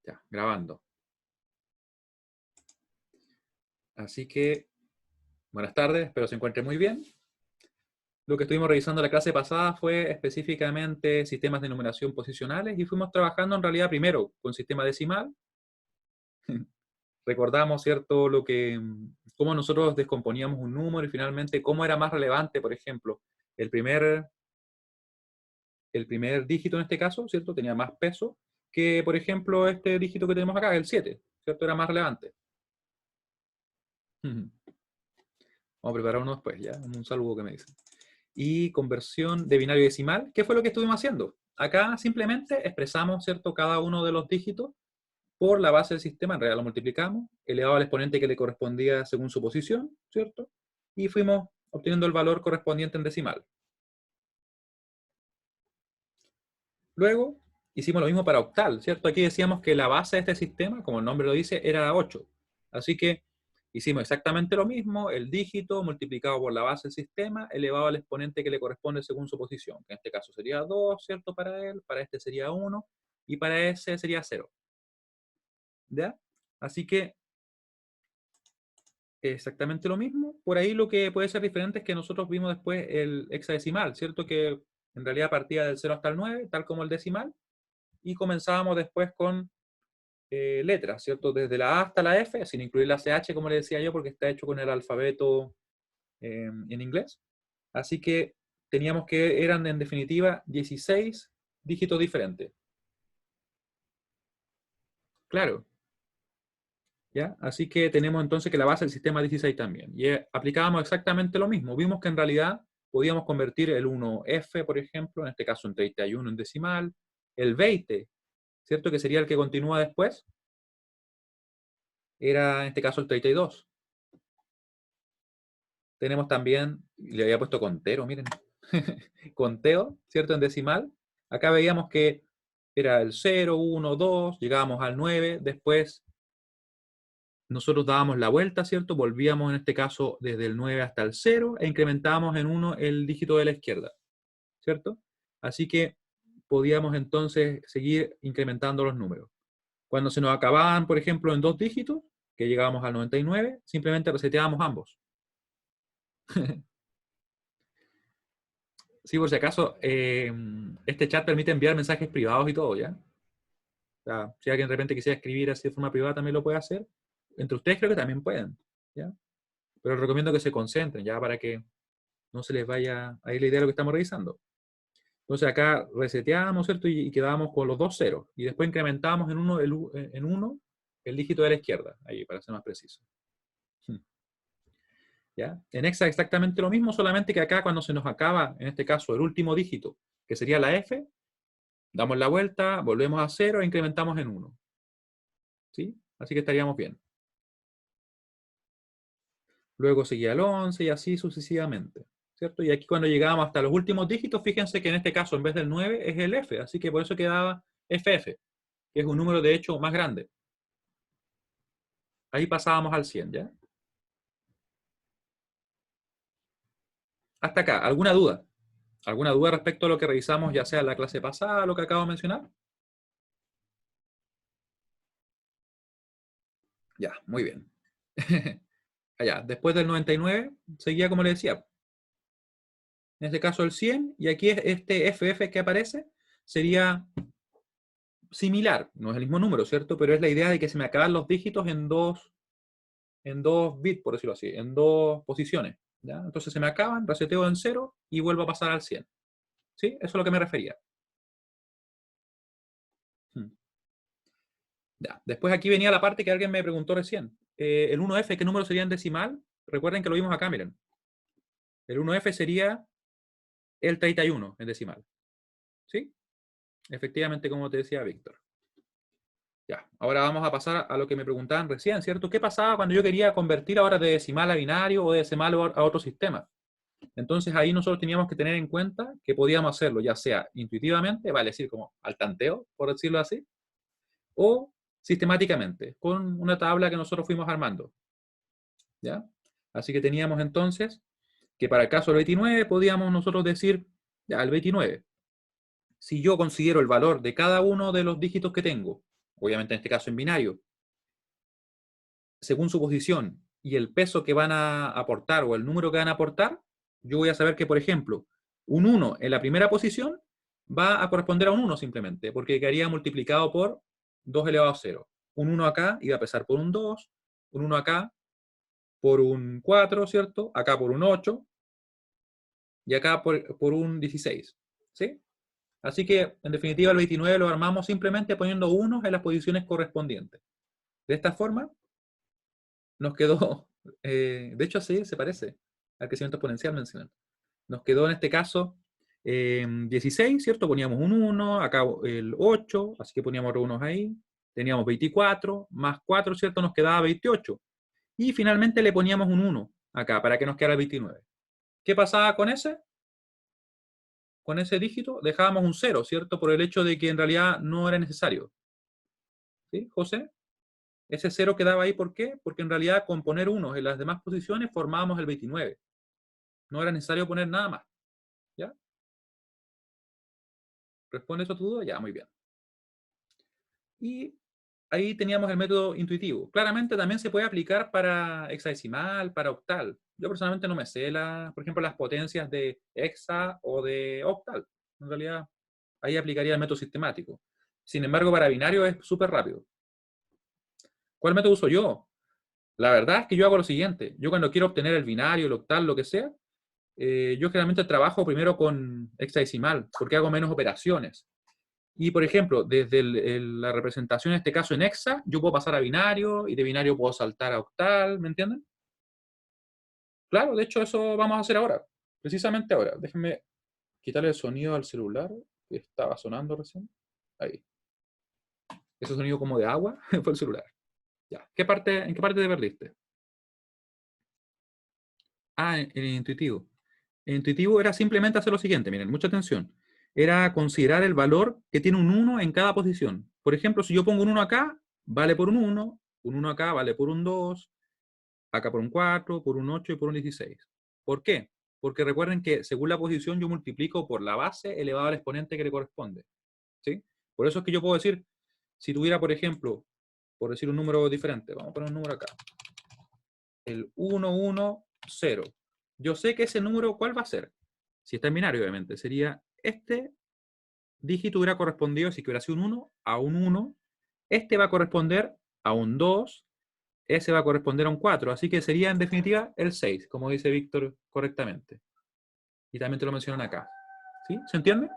Ya, grabando. Así que, buenas tardes, espero se encuentren muy bien. Lo que estuvimos revisando la clase pasada fue específicamente sistemas de numeración posicionales y fuimos trabajando en realidad primero con sistema decimal. Recordamos, ¿cierto?, cómo nosotros descomponíamos un número y finalmente cómo era más relevante, por ejemplo, el primer dígito en este caso, ¿cierto?, tenía más peso que, por ejemplo, este dígito que tenemos acá, el 7, ¿cierto?, era más relevante. Vamos a preparar uno después, ¿ya? Un saludo que me dicen. Y conversión de binario decimal, ¿qué fue lo que estuvimos haciendo? Acá simplemente expresamos, ¿cierto?, cada uno de los dígitos por la base del sistema, en realidad lo multiplicamos, elevado al exponente que le correspondía según su posición, ¿cierto? Y fuimos obteniendo el valor correspondiente en decimal. Luego, hicimos lo mismo para octal, ¿cierto? Aquí decíamos que la base de este sistema, como el nombre lo dice, era 8. Así que hicimos exactamente lo mismo, el dígito multiplicado por la base del sistema, elevado al exponente que le corresponde según su posición, que en este caso sería 2, ¿cierto? Para él, para este sería 1, y para ese sería 0. ¿Ya? Así que exactamente lo mismo. Por ahí lo que puede ser diferente es que nosotros vimos después el hexadecimal, ¿cierto? Que en realidad partía del 0 hasta el 9, tal como el decimal, y comenzábamos después con letras, ¿cierto? Desde la A hasta la F, sin incluir la CH, como le decía yo, porque está hecho con el alfabeto en inglés. Así que teníamos que, eran en definitiva 16 dígitos diferentes. Claro. ¿Ya? Así que tenemos entonces que la base del sistema 16 también. Y aplicábamos exactamente lo mismo. Vimos que en realidad podíamos convertir el 1F, por ejemplo, en este caso en 31 en decimal, el 20, ¿cierto? Que sería el que continúa después, era en este caso el 32. Tenemos también, le había puesto contero, miren, conteo, ¿cierto? En decimal. Acá veíamos que era el 0, 1, 2, llegábamos al 9, después nosotros dábamos la vuelta, ¿cierto? Volvíamos en este caso desde el 9 hasta el 0 e incrementábamos en 1 el dígito de la izquierda, ¿cierto? Así que podíamos entonces seguir incrementando los números. Cuando se nos acababan, por ejemplo, en 2 dígitos, que llegábamos al 99, simplemente reseteábamos ambos. Sí, por si acaso, este chat permite enviar mensajes privados y todo, ¿ya? O sea, si alguien de repente quisiera escribir así de forma privada, también lo puede hacer. Entre ustedes creo que también pueden, ¿ya? Pero les recomiendo que se concentren, ¿ya? Para que no se les vaya a ir la idea de lo que estamos revisando. Entonces acá reseteamos, ¿cierto? Y quedábamos con los dos ceros. Y después incrementamos en uno el dígito de la izquierda, ahí para ser más preciso. ¿Ya? En hexa exactamente lo mismo, solamente que acá cuando se nos acaba, en este caso, el último dígito, que sería la F, damos la vuelta, volvemos a 0 e incrementamos en 1. ¿Sí? Así que estaríamos bien. Luego seguía el 11 y así sucesivamente. ¿Cierto? Y aquí cuando llegábamos hasta los últimos dígitos, fíjense que en este caso en vez del 9 es el F, así que por eso quedaba FF, que es un número de hecho más grande. Ahí pasábamos al 100, ¿ya? Hasta acá, ¿alguna duda? ¿Alguna duda respecto a lo que revisamos, ya sea en la clase pasada, lo que acabo de mencionar? Ya, muy bien. Allá, después del 99, seguía como le decía. En este caso el 100, y aquí este FF que aparece sería similar, no es el mismo número, ¿cierto? Pero es la idea de que se me acaban los dígitos en dos bits, por decirlo así, en dos posiciones. ¿Ya? Entonces se me acaban, reseteo en 0 y vuelvo a pasar al 100. ¿Sí? Eso es a lo que me refería. Ya. Después aquí venía la parte que alguien me preguntó recién. El 1F, ¿qué número sería en decimal? Recuerden que lo vimos acá, miren. El 1F sería el 31 en decimal. ¿Sí? Efectivamente, como te decía Víctor. Ya, ahora vamos a pasar a lo que me preguntaban recién, ¿cierto? ¿Qué pasaba cuando yo quería convertir ahora de decimal a binario o de decimal a otro sistema? Entonces ahí nosotros teníamos que tener en cuenta que podíamos hacerlo, ya sea intuitivamente, vale decir como al tanteo, por decirlo así, o sistemáticamente, con una tabla que nosotros fuimos armando. ¿Ya? Así que teníamos entonces que para el caso del 29 podíamos nosotros decir, ya, el 29, si yo considero el valor de cada uno de los dígitos que tengo obviamente en este caso en binario, según su posición y el peso que van a aportar o el número que van a aportar, yo voy a saber que, por ejemplo, un 1 en la primera posición va a corresponder a un 1 simplemente, porque quedaría multiplicado por 2 elevado a 0. Un 1 acá iba a pesar por un 2, un 1 acá por un 4, ¿cierto? Acá por un 8 y acá por un 16, ¿sí? Así que, en definitiva, el 29 lo armamos simplemente poniendo unos en las posiciones correspondientes. De esta forma, nos quedó, de hecho, sí, se parece al crecimiento exponencial mencionado. Nos quedó en este caso 16, ¿cierto? Poníamos un 1, acá el 8, así que poníamos otros unos ahí. Teníamos 24, más 4, ¿cierto? Nos quedaba 28. Y finalmente le poníamos un 1 acá, para que nos quedara 29. ¿Qué pasaba con ese? Con ese dígito dejábamos un 0, ¿cierto? Por el hecho de que en realidad no era necesario. ¿Sí, José? Ese 0 quedaba ahí, ¿por qué? Porque en realidad con poner unos en las demás posiciones formábamos el 29. No era necesario poner nada más. ¿Ya? ¿Responde eso a tu duda? Ya, muy bien. Y ahí teníamos el método intuitivo. Claramente también se puede aplicar para hexadecimal, para octal. Yo personalmente no me sé, por ejemplo, las potencias de hexa o de octal. En realidad, ahí aplicaría el método sistemático. Sin embargo, para binario es súper rápido. ¿Cuál método uso yo? La verdad es que yo hago lo siguiente. Yo cuando quiero obtener el binario, el octal, lo que sea, yo generalmente trabajo primero con hexadecimal, porque hago menos operaciones. Y, por ejemplo, desde la representación, en este caso en hexa, yo puedo pasar a binario, y de binario puedo saltar a octal, ¿me entienden? Claro, de hecho eso vamos a hacer ahora, precisamente ahora. Déjenme quitarle el sonido al celular, que estaba sonando recién. Ahí. Ese sonido como de agua fue el celular. Ya. ¿En qué parte te perdiste? Ah, en el intuitivo. El intuitivo era simplemente hacer lo siguiente, miren, mucha atención. Era considerar el valor que tiene un 1 en cada posición. Por ejemplo, si yo pongo un 1 acá, vale por un 1 acá vale por un 2, acá por un 4, por un 8 y por un 16. ¿Por qué? Porque recuerden que según la posición yo multiplico por la base elevado al exponente que le corresponde. ¿Sí? Por eso es que yo puedo decir, si tuviera, por ejemplo, por decir un número diferente, vamos a poner un número acá, el 110. Yo sé que ese número, ¿cuál va a ser? Si está en binario, obviamente, sería este dígito hubiera correspondido, si hubiera sido un 1, a un 1. Este va a corresponder a un 2. Ese va a corresponder a un 4. Así que sería, en definitiva, el 6, como dice Víctor correctamente. Y también te lo mencionan acá. ¿Sí? ¿Se entiende?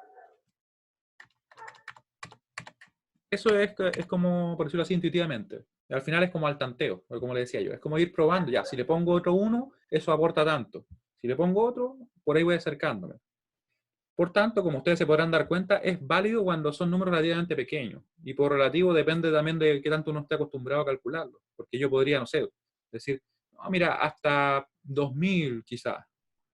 Eso es como, por decirlo así, intuitivamente. Al final es como al tanteo, como le decía yo. Es como ir probando. Ya, si le pongo otro 1, eso aporta tanto. Si le pongo otro, por ahí voy acercándome. Por tanto, como ustedes se podrán dar cuenta, es válido cuando son números relativamente pequeños. Y por relativo depende también de qué tanto uno esté acostumbrado a calcularlo. Porque yo podría, no sé, decir, no, mira, hasta 2000 quizás.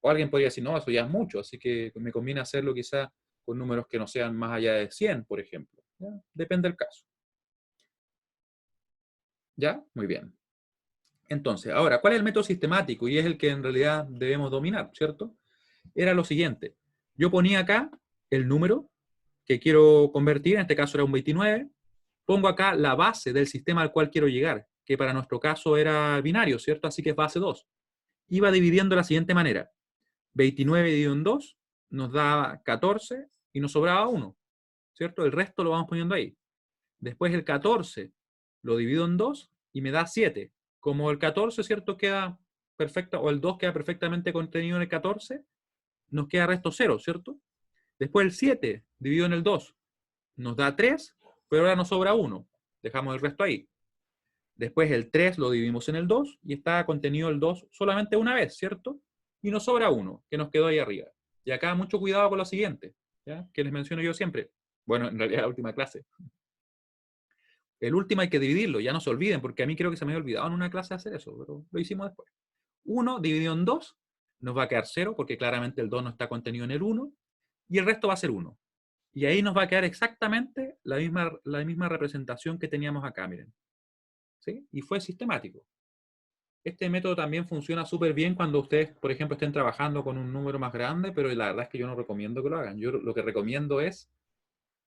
O alguien podría decir, no, eso ya es mucho, así que me conviene hacerlo quizás con números que no sean más allá de 100, por ejemplo. ¿Ya? Depende del caso. ¿Ya? Muy bien. Entonces, ahora, ¿cuál es el método sistemático? Y es el que en realidad debemos dominar, ¿cierto? Era lo siguiente. Yo ponía acá el número que quiero convertir, en este caso era un 29, pongo acá la base del sistema al cual quiero llegar, que para nuestro caso era binario, ¿cierto? Así que es base 2. Iba dividiendo de la siguiente manera. 29 dividido en 2 nos da 14 y nos sobraba 1, ¿cierto? El resto lo vamos poniendo ahí. Después el 14 lo divido en 2 y me da 7. Como el 14, ¿cierto? Queda perfecto, o el 2 queda perfectamente contenido en el 14, nos queda resto 0, ¿cierto? Después el 7 dividido en el 2 nos da 3, pero ahora nos sobra 1. Dejamos el resto ahí. Después el 3 lo dividimos en el 2 y está contenido el 2 solamente una vez, ¿cierto? Y nos sobra 1, que nos quedó ahí arriba. Y acá mucho cuidado con lo siguiente, ¿ya? Que les menciono yo siempre. Bueno, en realidad la última clase. El último hay que dividirlo, ya no se olviden, porque a mí creo que se me había olvidado en una clase hacer eso, pero lo hicimos después. 1 dividido en 2 nos va a quedar 0, porque claramente el 2 no está contenido en el 1, y el resto va a ser 1. Y ahí nos va a quedar exactamente la misma representación que teníamos acá, miren. ¿Sí? Y fue sistemático. Este método también funciona súper bien cuando ustedes, por ejemplo, estén trabajando con un número más grande, pero la verdad es que yo no recomiendo que lo hagan. Yo lo que recomiendo es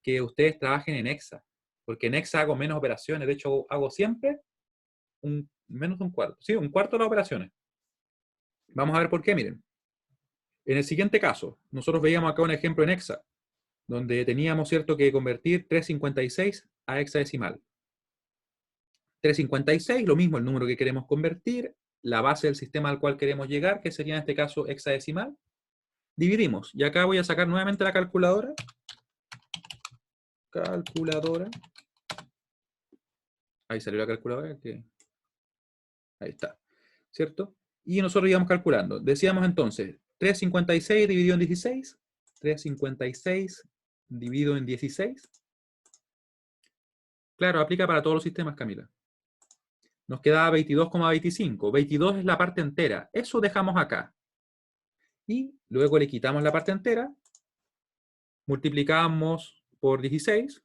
que ustedes trabajen en hexa. Porque en hexa hago menos operaciones. De hecho, hago siempre menos de un cuarto. Sí, un cuarto de las operaciones. Vamos a ver por qué, miren. En el siguiente caso, nosotros veíamos acá un ejemplo en hexa, donde teníamos, ¿cierto?, que convertir 356 a hexadecimal. 356, lo mismo el número que queremos convertir, la base del sistema al cual queremos llegar, que sería en este caso hexadecimal. Dividimos, y acá voy a sacar nuevamente la calculadora. Calculadora. Ahí salió la calculadora. Ahí está, ¿cierto? Y nosotros íbamos calculando. Decíamos entonces, 356 dividido en 16. 356 dividido en 16. Claro, aplica para todos los sistemas, Camila. Nos quedaba 22,25. 22 es la parte entera. Eso dejamos acá. Y luego le quitamos la parte entera. Multiplicamos por 16.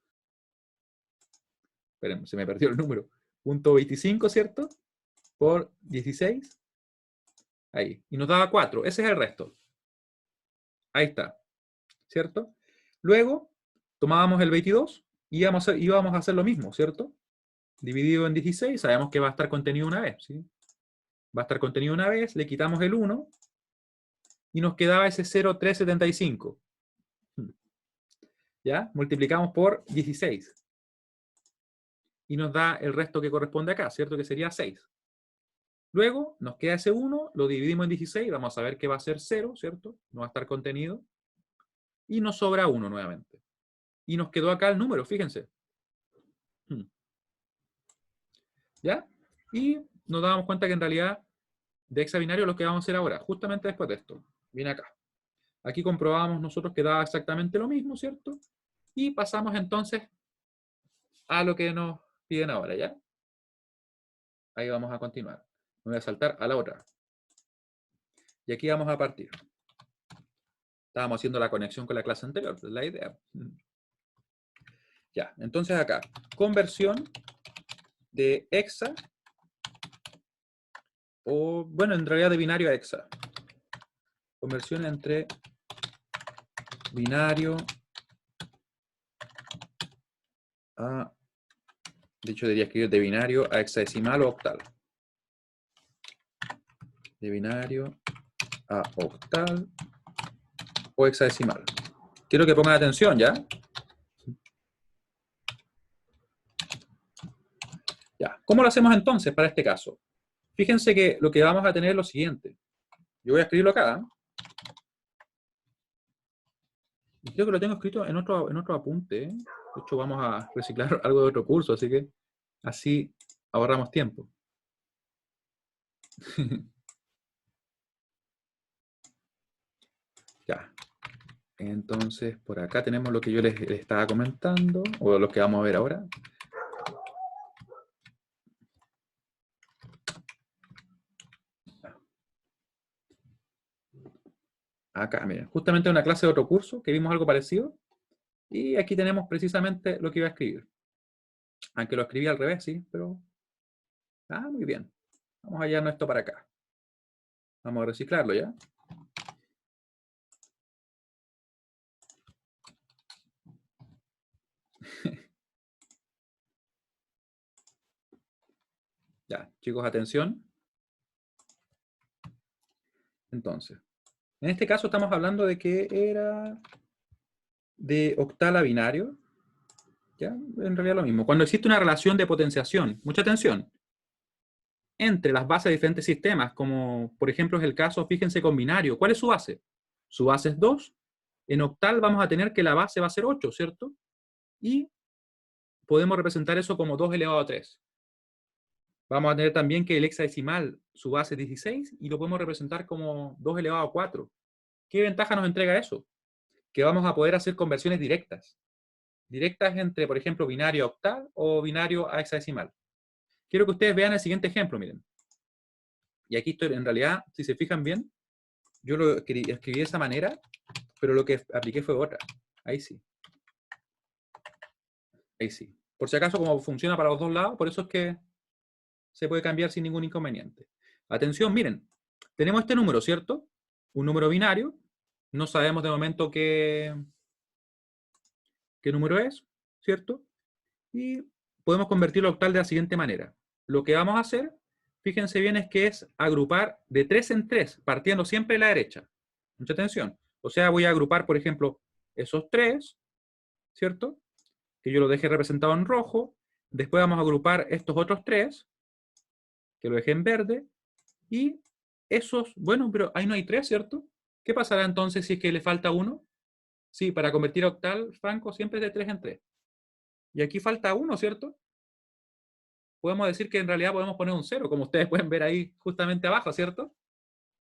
Esperen, se me perdió el número. Punto 25, ¿cierto? Por 16. Ahí. Y nos daba 4. Ese es el resto. Ahí está. ¿Cierto? Luego, tomábamos el 22 y íbamos a hacer lo mismo, ¿cierto? Dividido en 16, sabemos que va a estar contenido una vez, ¿sí? Va a estar contenido una vez, le quitamos el 1 y nos quedaba ese 0,375. ¿Ya? Multiplicamos por 16. Y nos da el resto que corresponde acá, ¿cierto? Que sería 6. Luego, nos queda ese 1, lo dividimos en 16, vamos a ver que va a ser 0, ¿cierto? No va a estar contenido. Y nos sobra 1 nuevamente. Y nos quedó acá el número, fíjense. ¿Ya? Y nos damos cuenta que en realidad de hexabinario lo que vamos a hacer ahora, justamente después de esto. Viene acá. Aquí comprobamos nosotros que da exactamente lo mismo, ¿cierto? Y pasamos entonces a lo que nos piden ahora, ¿ya? Ahí vamos a continuar. Me voy a saltar a la otra. Y aquí vamos a partir. Estábamos haciendo la conexión con la clase anterior, es la idea. Ya, entonces acá, conversión de hexa, o bueno, en realidad de binario a hexa. Conversión entre binario a, de hecho debería escribir de binario a hexadecimal o octal. De binario a octal o hexadecimal. Quiero que pongan atención, ¿ya? Ya. ¿Cómo lo hacemos entonces para este caso? Fíjense que lo que vamos a tener es lo siguiente. Yo voy a escribirlo acá. Y creo que lo tengo escrito en otro apunte. De hecho, vamos a reciclar algo de otro curso, así que así ahorramos tiempo. Ya. Entonces, por acá tenemos lo que yo les estaba comentando, o lo que vamos a ver ahora. Acá, miren, justamente una clase de otro curso que vimos algo parecido. Y aquí tenemos precisamente lo que iba a escribir. Aunque lo escribí al revés, sí, pero... Ah, muy bien. Vamos a llevarnos esto para acá. Vamos a reciclarlo ya. Ya, chicos, atención. Entonces, en este caso estamos hablando de que era de octal a binario. ¿Ya? En realidad lo mismo. Cuando existe una relación de potenciación, mucha atención, entre las bases de diferentes sistemas, como por ejemplo es el caso, fíjense con binario. ¿Cuál es su base? Su base es 2. En octal vamos a tener que la base va a ser 8, ¿cierto? Y podemos representar eso como 2 elevado a 3. Vamos a tener también que el hexadecimal, su base es 16, y lo podemos representar como 2 elevado a 4. ¿Qué ventaja nos entrega eso? Que vamos a poder hacer conversiones directas. Directas entre, por ejemplo, binario a octal o binario a hexadecimal. Quiero que ustedes vean el siguiente ejemplo, miren. Y aquí estoy, en realidad, si se fijan bien, yo lo escribí de esa manera, pero lo que apliqué fue otra. Ahí sí. Ahí sí. Por si acaso, como funciona para los dos lados, por eso es que se puede cambiar sin ningún inconveniente. Atención, miren. Tenemos este número, ¿cierto? Un número binario. No sabemos de momento qué número es, ¿cierto? Y podemos convertirlo a octal de la siguiente manera. Lo que vamos a hacer, fíjense bien, es que es agrupar de 3 en 3, partiendo siempre de la derecha. Mucha atención. O sea, voy a agrupar, por ejemplo, esos 3, ¿cierto? Que yo lo deje representado en rojo. Después vamos a agrupar estos otros 3, que lo dejé en verde. Y esos, bueno, pero ahí no hay 3, ¿cierto? ¿Qué pasará entonces si es que le falta 1? Sí, para convertir a octal, Franco, siempre es de 3 en 3. Y aquí falta 1, ¿cierto? Podemos decir que en realidad podemos poner un 0, como ustedes pueden ver ahí justamente abajo, ¿cierto?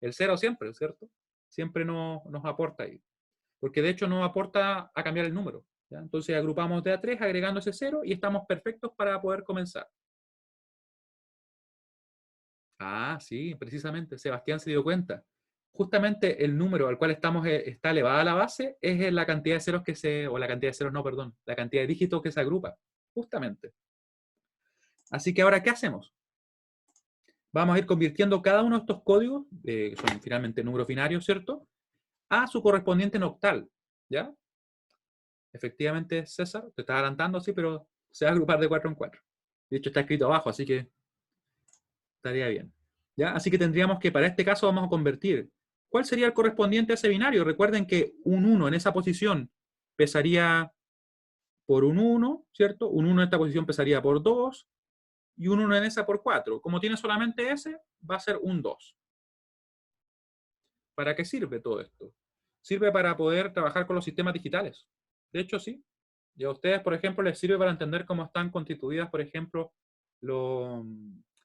El 0 siempre, ¿cierto? Siempre nos aporta ahí. Porque de hecho nos aporta a cambiar el número. ¿Ya? Entonces agrupamos de a 3 agregando ese 0 y estamos perfectos para poder comenzar. Ah, sí, precisamente. Sebastián se dio cuenta. Justamente el número al cual está elevada la base es la cantidad de ceros o la cantidad de ceros, no, perdón, la cantidad de dígitos que se agrupa. Justamente. Así que ahora, ¿qué hacemos? Vamos a ir convirtiendo cada uno de estos códigos, que son finalmente números binarios, ¿cierto?, a su correspondiente en octal, ¿ya? Efectivamente, César, te está adelantando, sí, pero se va a agrupar de 4 en 4. De hecho, está escrito abajo, así que estaría bien. ¿Ya? Así que tendríamos que, para este caso, vamos a convertir. ¿Cuál sería el correspondiente a ese binario? Recuerden que un 1 en esa posición pesaría por un 1, ¿cierto? Un 1 en esta posición pesaría por 2, y un 1 en esa por 4. Como tiene solamente ese, va a ser un 2. ¿Para qué sirve todo esto? Sirve para poder trabajar con los sistemas digitales. De hecho, sí. Y a ustedes, por ejemplo, les sirve para entender cómo están constituidas, por ejemplo, los,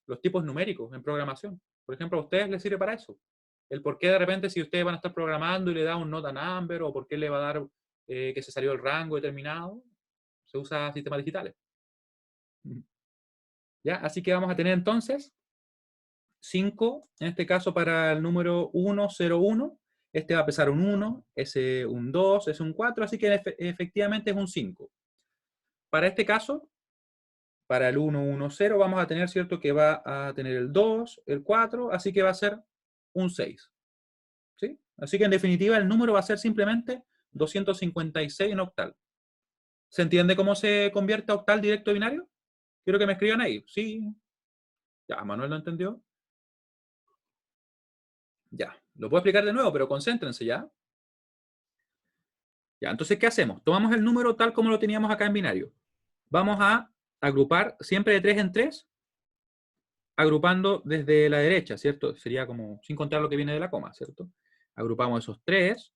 los tipos numéricos en programación. Por ejemplo, a ustedes les sirve para eso. El por qué de repente si ustedes van a estar programando y le da un not a number, o por qué le va a dar que se salió el rango determinado, se usa sistemas digitales. ¿Ya? Así que vamos a tener entonces 5, en este caso para el número 101, este va a pesar un 1, ese un 2, ese un 4, así que efectivamente es un 5. Para este caso, para el 110 vamos a tener, ¿cierto?, que va a tener el 2, el 4, así que va a ser un 6. ¿Sí? Así que en definitiva el número va a ser simplemente 256 en octal. ¿Se entiende cómo se convierte a octal directo binario? Quiero que me escriban ahí. Sí. Ya, Manuel lo entendió. Ya. Lo puedo explicar de nuevo, pero concéntrense ya. Ya, entonces, ¿qué hacemos? Tomamos el número tal como lo teníamos acá en binario. Vamos a agrupar siempre de 3 en 3, agrupando desde la derecha, ¿cierto? Sería como sin contar lo que viene de la coma, ¿cierto? Agrupamos esos 3.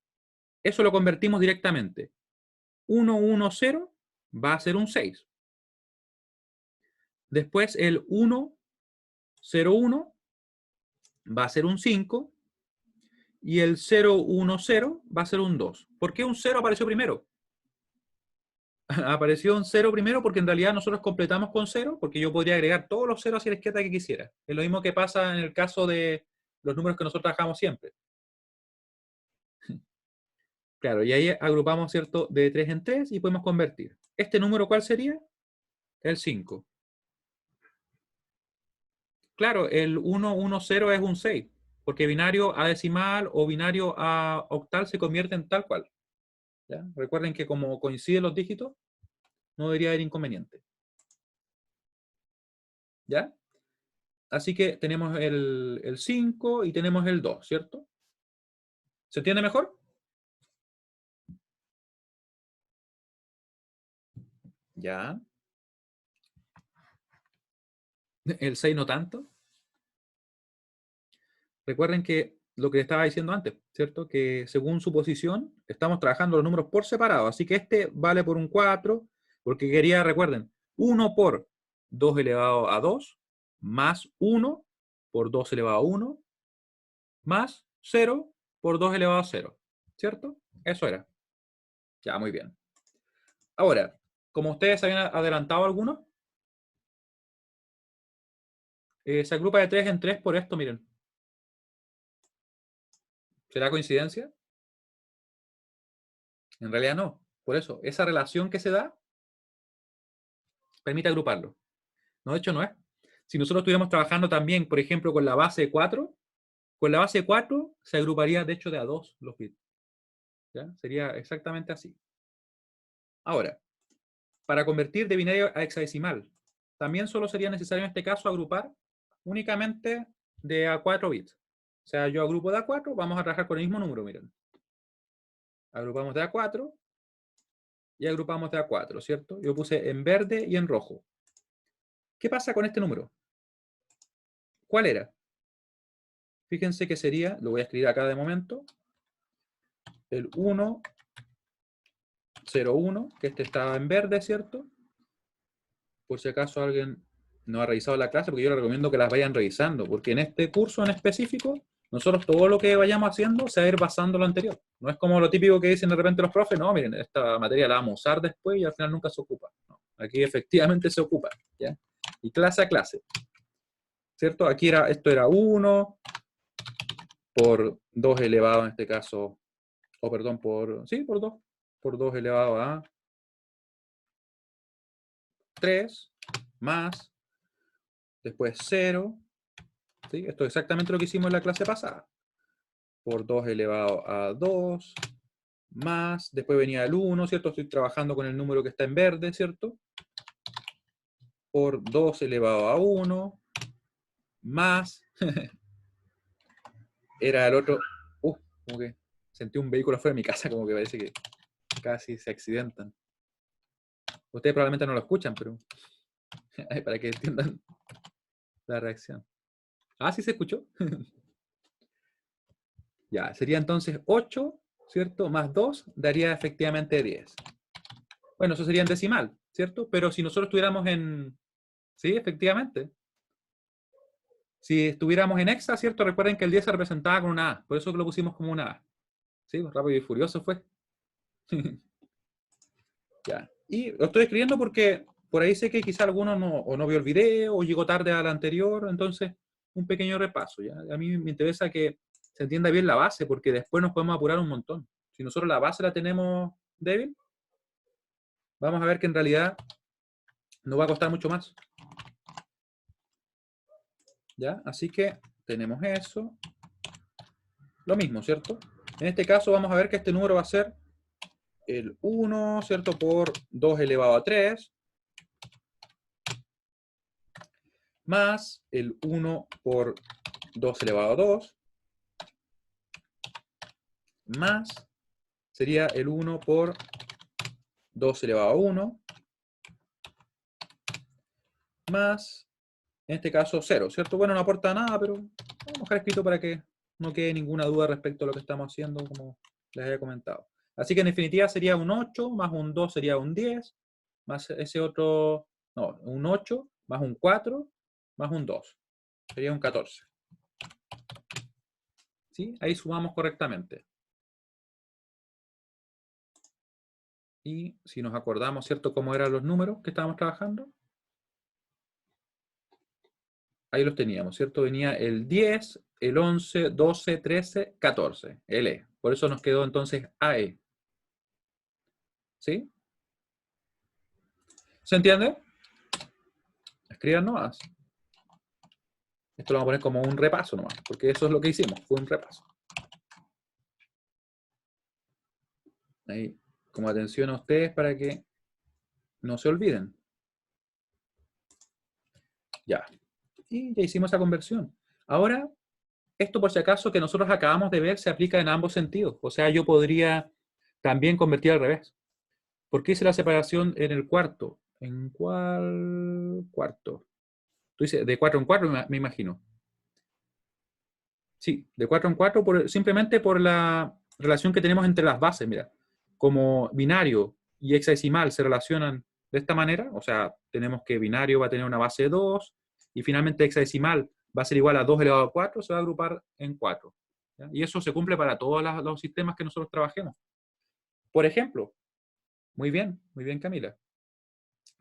Eso lo convertimos directamente. 110 va a ser un 6. Después el 101 va a ser un 5. Y el 010 va a ser un 2. ¿Por qué un 0 apareció primero? Apareció un 0 primero porque en realidad nosotros completamos con 0, porque yo podría agregar todos los ceros hacia la izquierda que quisiera. Es lo mismo que pasa en el caso de los números que nosotros trabajamos siempre. Claro, y ahí agrupamos, ¿cierto?, de 3 en 3 y podemos convertir. ¿Este número cuál sería? El 5. Claro, el 110 es un 6, porque binario a decimal o binario a octal se convierte en tal cual. ¿Ya? Recuerden que como coinciden los dígitos, no debería haber inconveniente. ¿Ya? Así que tenemos el 5 y tenemos el 2, ¿cierto? ¿Se entiende mejor? Ya. El 6 no tanto. Recuerden que lo que estaba diciendo antes, ¿cierto? Que según su posición, estamos trabajando los números por separado. Así que este vale por un 4, porque quería, recuerden, 1 por 2 elevado a 2, más 1 por 2 elevado a 1, más 0 por 2 elevado a 0. ¿Cierto? Eso era. Ya, muy bien. Ahora, como ustedes habían adelantado algunos, se agrupa de 3 en 3 por esto, miren. ¿Será coincidencia? En realidad no. Por eso, esa relación que se da permite agruparlo. No, de hecho no es. Si nosotros estuviéramos trabajando también, por ejemplo, con la base 4, con la base 4 se agruparía de hecho de a 2 los bits. ¿Ya? Sería exactamente así. Ahora, para convertir de binario a hexadecimal, también solo sería necesario en este caso agrupar únicamente de a 4 bits. O sea, yo agrupo de a 4, vamos a trabajar con el mismo número, miren. Agrupamos de a 4 y agrupamos de a 4, ¿cierto? Yo puse en verde y en rojo. ¿Qué pasa con este número? ¿Cuál era? Fíjense que sería, lo voy a escribir acá de momento, el 1, 0, 1, que este estaba en verde, ¿cierto? Por si acaso alguien no ha revisado la clase, porque yo les recomiendo que las vayan revisando, porque en este curso en específico, nosotros todo lo que vayamos haciendo se va a ir basando en lo anterior. No es como lo típico que dicen de repente los profes, no, miren, esta materia la vamos a usar después y al final nunca se ocupa. No, aquí efectivamente se ocupa, ¿ya? Y clase a clase, ¿cierto? Aquí esto era 1 por 2 elevado en este caso, o perdón, por 2 elevado a 3, más, después 0, ¿sí? Esto es exactamente lo que hicimos en la clase pasada. Por 2 elevado a 2, más, después venía el 1, ¿cierto? Estoy trabajando con el número que está en verde, ¿cierto? Por 2 elevado a 1, más, era el otro, como que sentí un vehículo afuera de mi casa, como que parece que casi se accidentan. Ustedes probablemente no lo escuchan, pero para que entiendan la reacción. Ah, sí se escuchó. Ya, sería entonces 8, ¿cierto? Más 2 daría efectivamente 10. Bueno, eso sería en decimal, ¿cierto? Pero si nosotros estuviéramos en... Sí, efectivamente. Si estuviéramos en hexa, ¿cierto? Recuerden que el 10 se representaba con una A. Por eso que lo pusimos como una A. Sí, rápido y furioso fue. Ya. Y lo estoy escribiendo porque por ahí sé que quizá alguno no vio el video o llegó tarde a la anterior. Entonces, un pequeño repaso. ¿ya? A mí me interesa que se entienda bien la base porque después nos podemos apurar un montón. Si nosotros la base la tenemos débil, vamos a ver que en realidad nos va a costar mucho más. ¿Ya? Así que tenemos eso. Lo mismo, ¿cierto? En este caso vamos a ver que este número va a ser el 1, ¿cierto? Por 2 elevado a 3, más el 1 por 2 elevado a 2, más sería el 1 por 2 elevado a 1, más, en este caso, 0, ¿cierto? Bueno, no aporta nada, pero vamos a dejar escrito para que no quede ninguna duda respecto a lo que estamos haciendo, como les había comentado. Así que en definitiva sería un 8, más un 2 sería un 10, más ese otro, no, un 8, más un 4, más un 2. Sería un 14. ¿Sí? Ahí sumamos correctamente. Y si nos acordamos, ¿cierto?, cómo eran los números que estábamos trabajando. Ahí los teníamos, ¿cierto? Venía el 10, el 11, 12, 13, 14. El E. Por eso nos quedó entonces AE. ¿Sí? ¿Se entiende? Escriban nomás. Esto lo vamos a poner como un repaso nomás, porque eso es lo que hicimos, fue un repaso. Ahí, como atención a ustedes para que no se olviden. Ya. Y ya hicimos esa conversión. Ahora, esto por si acaso que nosotros acabamos de ver se aplica en ambos sentidos. O sea, yo podría también convertir al revés. ¿Por qué hice la separación en el cuarto? ¿En cuál cuarto? Tú dices, de 4 en 4, me imagino. Sí, de 4 en 4, simplemente por la relación que tenemos entre las bases. Mira, como binario y hexadecimal se relacionan de esta manera, o sea, tenemos que binario va a tener una base 2 y finalmente hexadecimal va a ser igual a 2 elevado a 4, se va a agrupar en 4. ¿ya? Y eso se cumple para todos los sistemas que nosotros trabajemos. Por ejemplo, muy bien Camila.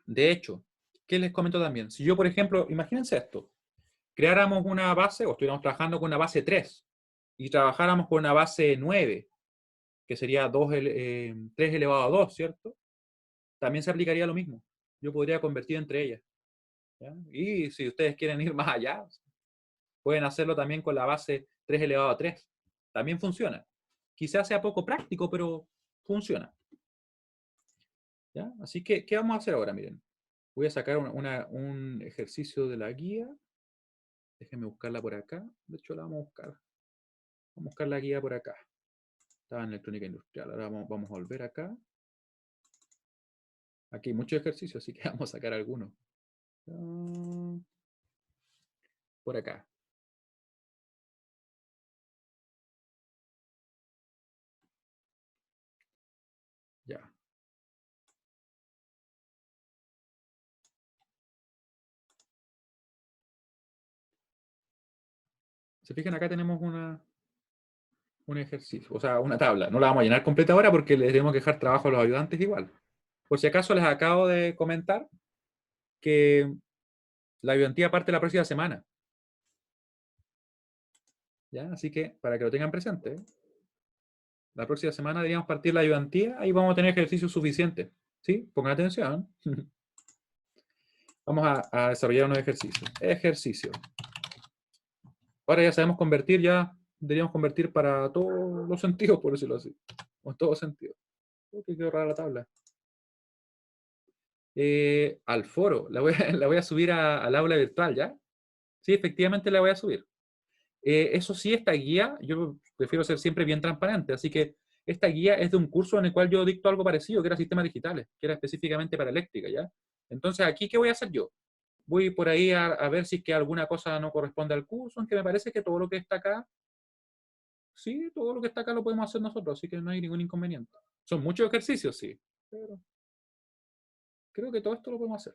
De hecho, ¿qué les comento también? Si yo, por ejemplo, imagínense esto, creáramos una base o estuviéramos trabajando con una base 3 y trabajáramos con una base 9, que sería 3 elevado a 2, ¿cierto? También se aplicaría lo mismo. Yo podría convertir entre ellas. ¿ya? Y si ustedes quieren ir más allá, pueden hacerlo también con la base 3 elevado a 3. También funciona. Quizás sea poco práctico, pero funciona. ¿Ya? Así que, ¿qué vamos a hacer ahora? Miren, voy a sacar un ejercicio de la guía. Déjenme buscarla por acá. De hecho, la vamos a buscar. Vamos a buscar la guía por acá. Estaba en electrónica industrial. Ahora vamos a volver acá. Aquí hay muchos ejercicios, así que vamos a sacar algunos. Por acá. Ya. Se fijan, acá tenemos un ejercicio, o sea, una tabla. No la vamos a llenar completa ahora porque les tenemos que dejar trabajo a los ayudantes igual. Por si acaso les acabo de comentar que la ayudantía parte la próxima semana. ¿Ya? Así que, para que lo tengan presente, la próxima semana deberíamos partir la ayudantía, ahí vamos a tener ejercicios suficientes. ¿Sí? Pongan atención. Vamos a desarrollar unos ejercicios. Ejercicio. Ahora ya sabemos convertir, ya deberíamos convertir para todos los sentidos, por decirlo así. O en todos sentidos. Que quedó rara la tabla. Al foro. La voy a subir al aula virtual, ¿ya? Sí, efectivamente la voy a subir. Eso sí, esta guía, yo prefiero ser siempre bien transparente, así que esta guía es de un curso en el cual yo dicto algo parecido, que era sistemas digitales, que era específicamente para eléctrica, ¿ya? Entonces, aquí, ¿qué voy a hacer yo? Voy por ahí a ver si es que alguna cosa no corresponde al curso, aunque me parece que todo lo que está acá, sí, todo lo que está acá lo podemos hacer nosotros, así que no hay ningún inconveniente. Son muchos ejercicios, sí, pero creo que todo esto lo podemos hacer.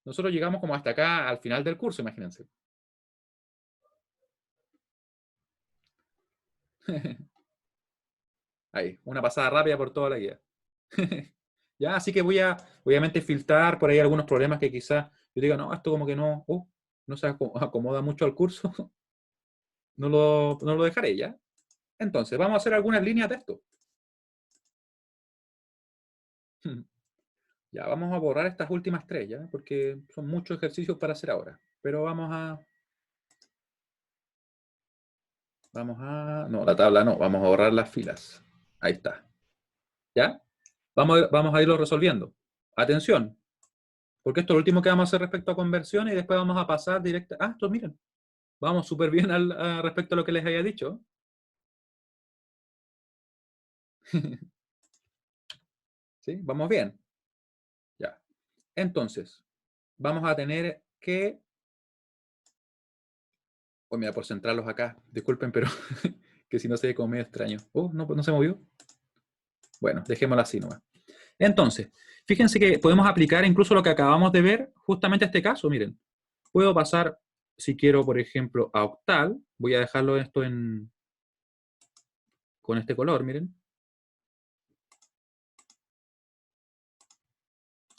Nosotros llegamos como hasta acá al final del curso, imagínense. Ahí, una pasada rápida por toda la guía. ¿Ya? Así que voy a, obviamente, filtrar por ahí algunos problemas que quizás yo diga, no, esto como que no se acomoda mucho al curso. No lo dejaré, ¿ya? Entonces, vamos a hacer algunas líneas de esto. Ya, vamos a borrar estas últimas tres, ¿ya? Porque son muchos ejercicios para hacer ahora. Pero no, la tabla no, vamos a borrar las filas. Ahí está. ¿Ya? Vamos a irlo resolviendo. Atención, porque esto es lo último que vamos a hacer respecto a conversión y después vamos a pasar directo. Ah, esto miren, vamos súper bien respecto a lo que les había dicho. ¿Sí? Vamos bien. Ya. Entonces, vamos a tener que... Oh, mira, por centrarlos acá. Disculpen, pero que si no se ve como medio extraño. Oh, no se movió. Bueno, dejémoslo así nomás. Entonces, fíjense que podemos aplicar incluso lo que acabamos de ver justamente a este caso. Miren, puedo pasar, si quiero, por ejemplo, a octal. Voy a dejarlo esto con este color, miren.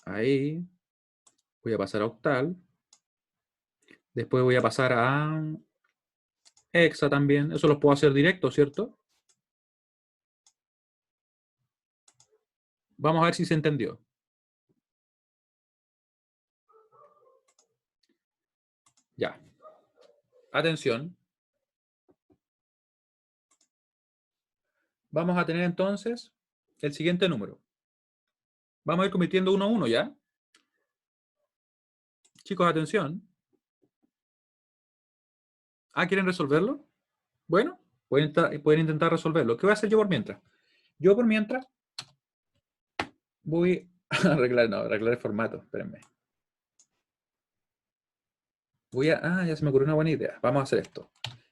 Ahí. Voy a pasar a octal. Después voy a pasar a hexa también. Eso los puedo hacer directo, ¿cierto? Vamos a ver si se entendió. Ya. Atención. Vamos a tener entonces el siguiente número. Vamos a ir convirtiendo uno a uno, ¿ya? Chicos, atención. Ah, ¿quieren resolverlo? Bueno, pueden intentar resolverlo. ¿Qué voy a hacer yo por mientras? Yo por mientras voy a arreglar el formato. Espérenme. Ya se me ocurrió una buena idea. Vamos a hacer esto.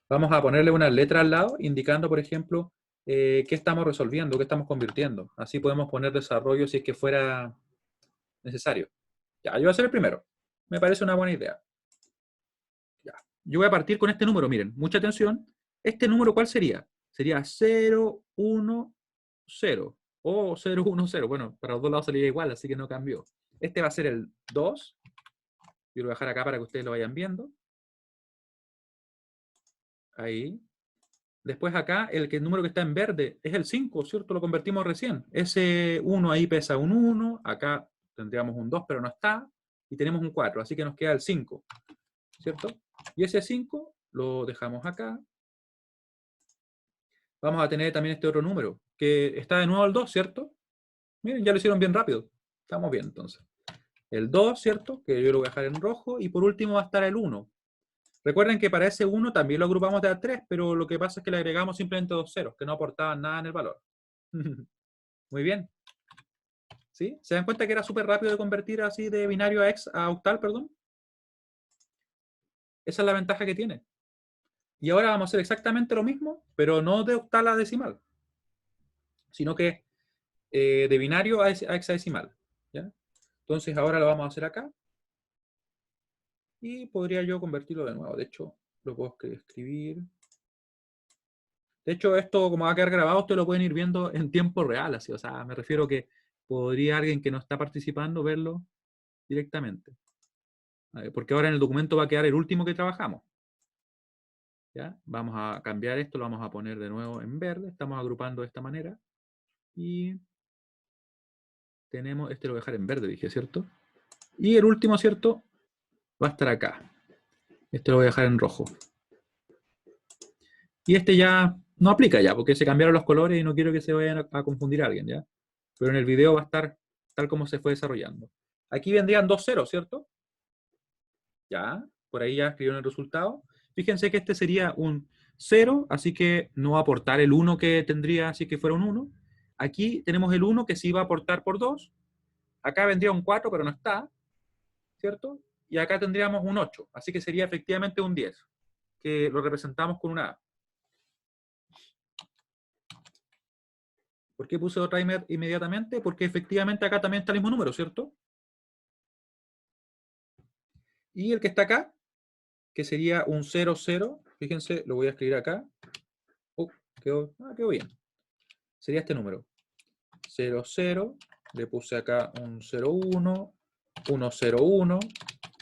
Vamos a ponerle una letra al lado indicando, por ejemplo, qué estamos resolviendo, qué estamos convirtiendo. Así podemos poner desarrollo si es que fuera necesario. Ya, yo voy a ser el primero. Me parece una buena idea. Ya. Yo voy a partir con este número, miren, mucha atención. ¿Este número cuál sería? Sería 0, 1, 0 o 0, 1, 0. Bueno, para los dos lados sería igual, así que no cambió. Este va a ser el 2. Yo lo voy a dejar acá para que ustedes lo vayan viendo. Ahí. Después acá, el número que está en verde es el 5, ¿cierto? Lo convertimos recién. Ese 1 ahí pesa un 1. Acá tendríamos un 2, pero no está. Y tenemos un 4, así que nos queda el 5, ¿cierto? Y ese 5 lo dejamos acá. Vamos a tener también este otro número, que está de nuevo al 2, ¿cierto? Miren, ya lo hicieron bien rápido. Estamos bien, entonces. El 2, ¿cierto? Que yo lo voy a dejar en rojo. Y por último va a estar el 1. Recuerden que para ese 1 también lo agrupamos de a 3, pero lo que pasa es que le agregamos simplemente 2 ceros, que no aportaban nada en el valor. Muy bien. ¿Sí? ¿Se dan cuenta que era súper rápido de convertir así de binario a octal, perdón? Esa es la ventaja que tiene. Y ahora vamos a hacer exactamente lo mismo, pero no de octal a decimal, sino que de binario a hexadecimal. ¿Ya? Entonces ahora lo vamos a hacer acá. Y podría yo convertirlo de nuevo. De hecho, lo puedo escribir. De hecho, esto como va a quedar grabado, ustedes lo pueden ir viendo en tiempo real. Así. O sea, me refiero que podría alguien que no está participando verlo directamente. Porque ahora en el documento va a quedar el último que trabajamos. ¿Ya? Vamos a cambiar esto, lo vamos a poner de nuevo en verde. Estamos agrupando de esta manera. Y tenemos, este lo voy a dejar en verde, dije, ¿cierto? Y el último, ¿cierto? Va a estar acá. Este lo voy a dejar en rojo. Y este ya no aplica ya, porque se cambiaron los colores y no quiero que se vayan a confundir a alguien, ¿ya? Pero en el video va a estar tal como se fue desarrollando. Aquí vendrían 2 ceros, ¿cierto? Ya, por ahí ya escribieron el resultado. Fíjense que este sería un 0, así que no va a aportar el 1 que tendría si que fuera un 1. Aquí tenemos el 1 que sí va a aportar por 2. Acá vendría un 4, pero no está, ¿cierto? Y acá tendríamos un 8, así que sería efectivamente un 10, que lo representamos con una A. ¿Por qué puse otra inmediatamente? Porque efectivamente acá también está el mismo número, ¿cierto? Y el que está acá, que sería un 0, 0, fíjense, lo voy a escribir acá. Quedó bien. Sería este número. 0, 0, le puse acá un 0, 1, 1, 0, 1,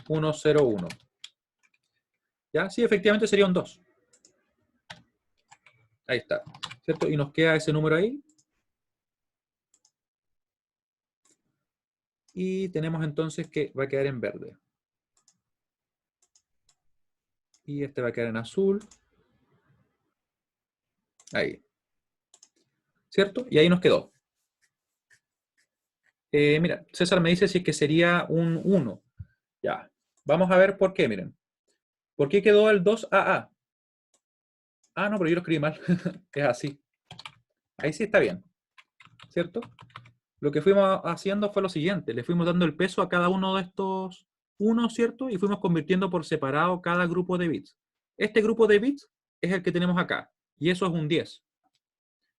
1, 0, 1. ¿Ya? Sí, efectivamente sería un 2. Ahí está, ¿cierto? Y nos queda ese número ahí. Y tenemos entonces que va a quedar en verde. Y este va a quedar en azul. Ahí. ¿Cierto? Y ahí nos quedó. Mira, César me dice si es que sería un 1. Ya. Vamos a ver por qué, miren. ¿Por qué quedó el 2AA? Ah, no, pero yo lo escribí mal. Es así. Ahí sí está bien. ¿Cierto? Lo que fuimos haciendo fue lo siguiente. Le fuimos dando el peso a cada uno de estos 1, ¿cierto? Y fuimos convirtiendo por separado cada grupo de bits. Este grupo de bits es el que tenemos acá. Y eso es un 10.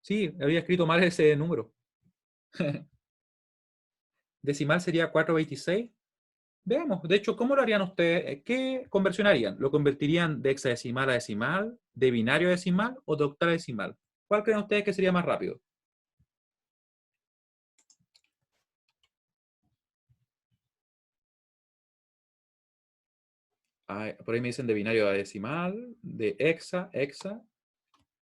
Sí, había escrito mal ese número. Decimal sería 426. Veamos, de hecho, ¿cómo lo harían ustedes? ¿Qué conversión harían? ¿Lo convertirían de hexadecimal a decimal, de binario a decimal o de octal a decimal? ¿Cuál creen ustedes que sería más rápido? Ah, por ahí me dicen de binario a decimal, de hexa.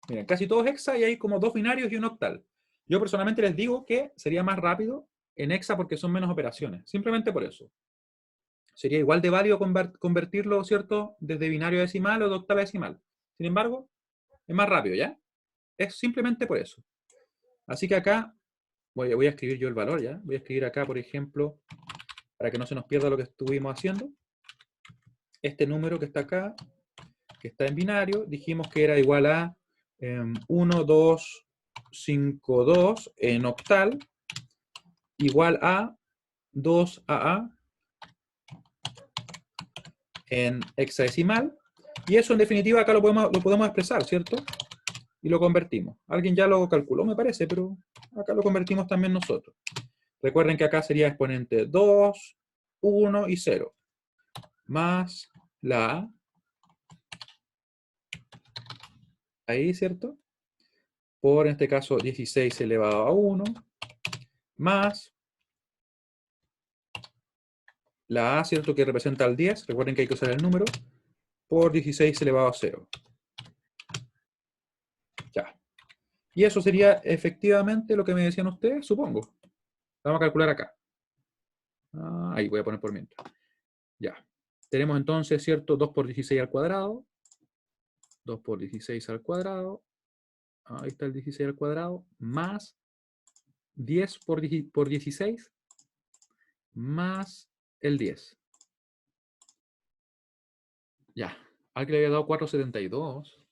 Miren, casi todo es hexa y hay como 2 binarios y un octal. Yo personalmente les digo que sería más rápido en hexa porque son menos operaciones. Simplemente por eso. Sería igual de válido convertirlo, ¿cierto? Desde binario a decimal o de octal a decimal. Sin embargo, es más rápido, ¿ya? Es simplemente por eso. Así que acá voy a escribir yo el valor, ¿ya? Voy a escribir acá, por ejemplo, para que no se nos pierda lo que estuvimos haciendo. Este número que está acá, que está en binario, dijimos que era igual a 1, 2, 5, 2 en octal, igual a 2AA en hexadecimal. Y eso en definitiva acá lo podemos expresar, ¿cierto? Y lo convertimos. Alguien ya lo calculó, me parece, pero acá lo convertimos también nosotros. Recuerden que acá sería exponente 2, 1 y 0. Más la A. Ahí, ¿cierto? Por, en este caso, 16 elevado a 1. Más la A, ¿cierto? Que representa el 10. Recuerden que hay que usar el número. Por 16 elevado a 0. Ya. Y eso sería efectivamente lo que me decían ustedes, supongo. Vamos a calcular acá. Ahí voy a poner por mientras. Ya. Tenemos entonces, ¿cierto? 2 por 16 al cuadrado. 2 por 16 al cuadrado. Ahí está el 16 al cuadrado. Más 10 por 16. más el 10. Ya. Alguien le había dado 472.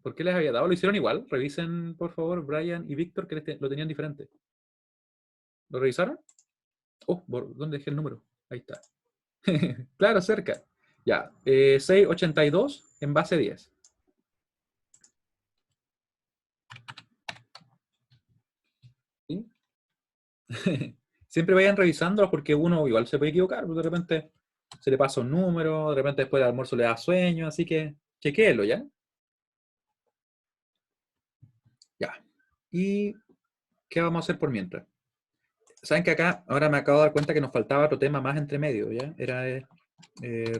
¿Por qué les había dado? ¿Lo hicieron igual? Revisen, por favor, Brian y Víctor, que lo tenían diferente. ¿Lo revisaron? Oh, ¿dónde dejé el número? Ahí está. Claro, cerca. Ya. 682 en base 10. ¿Sí? Siempre vayan revisándolos porque uno igual se puede equivocar. De repente se le pasa un número, de repente después del almuerzo le da sueño, así que chequéelo, ¿ya? Ya. ¿Y qué vamos a hacer por mientras? Saben que acá, ahora me acabo de dar cuenta que nos faltaba otro tema más entre medio, ¿ya? Era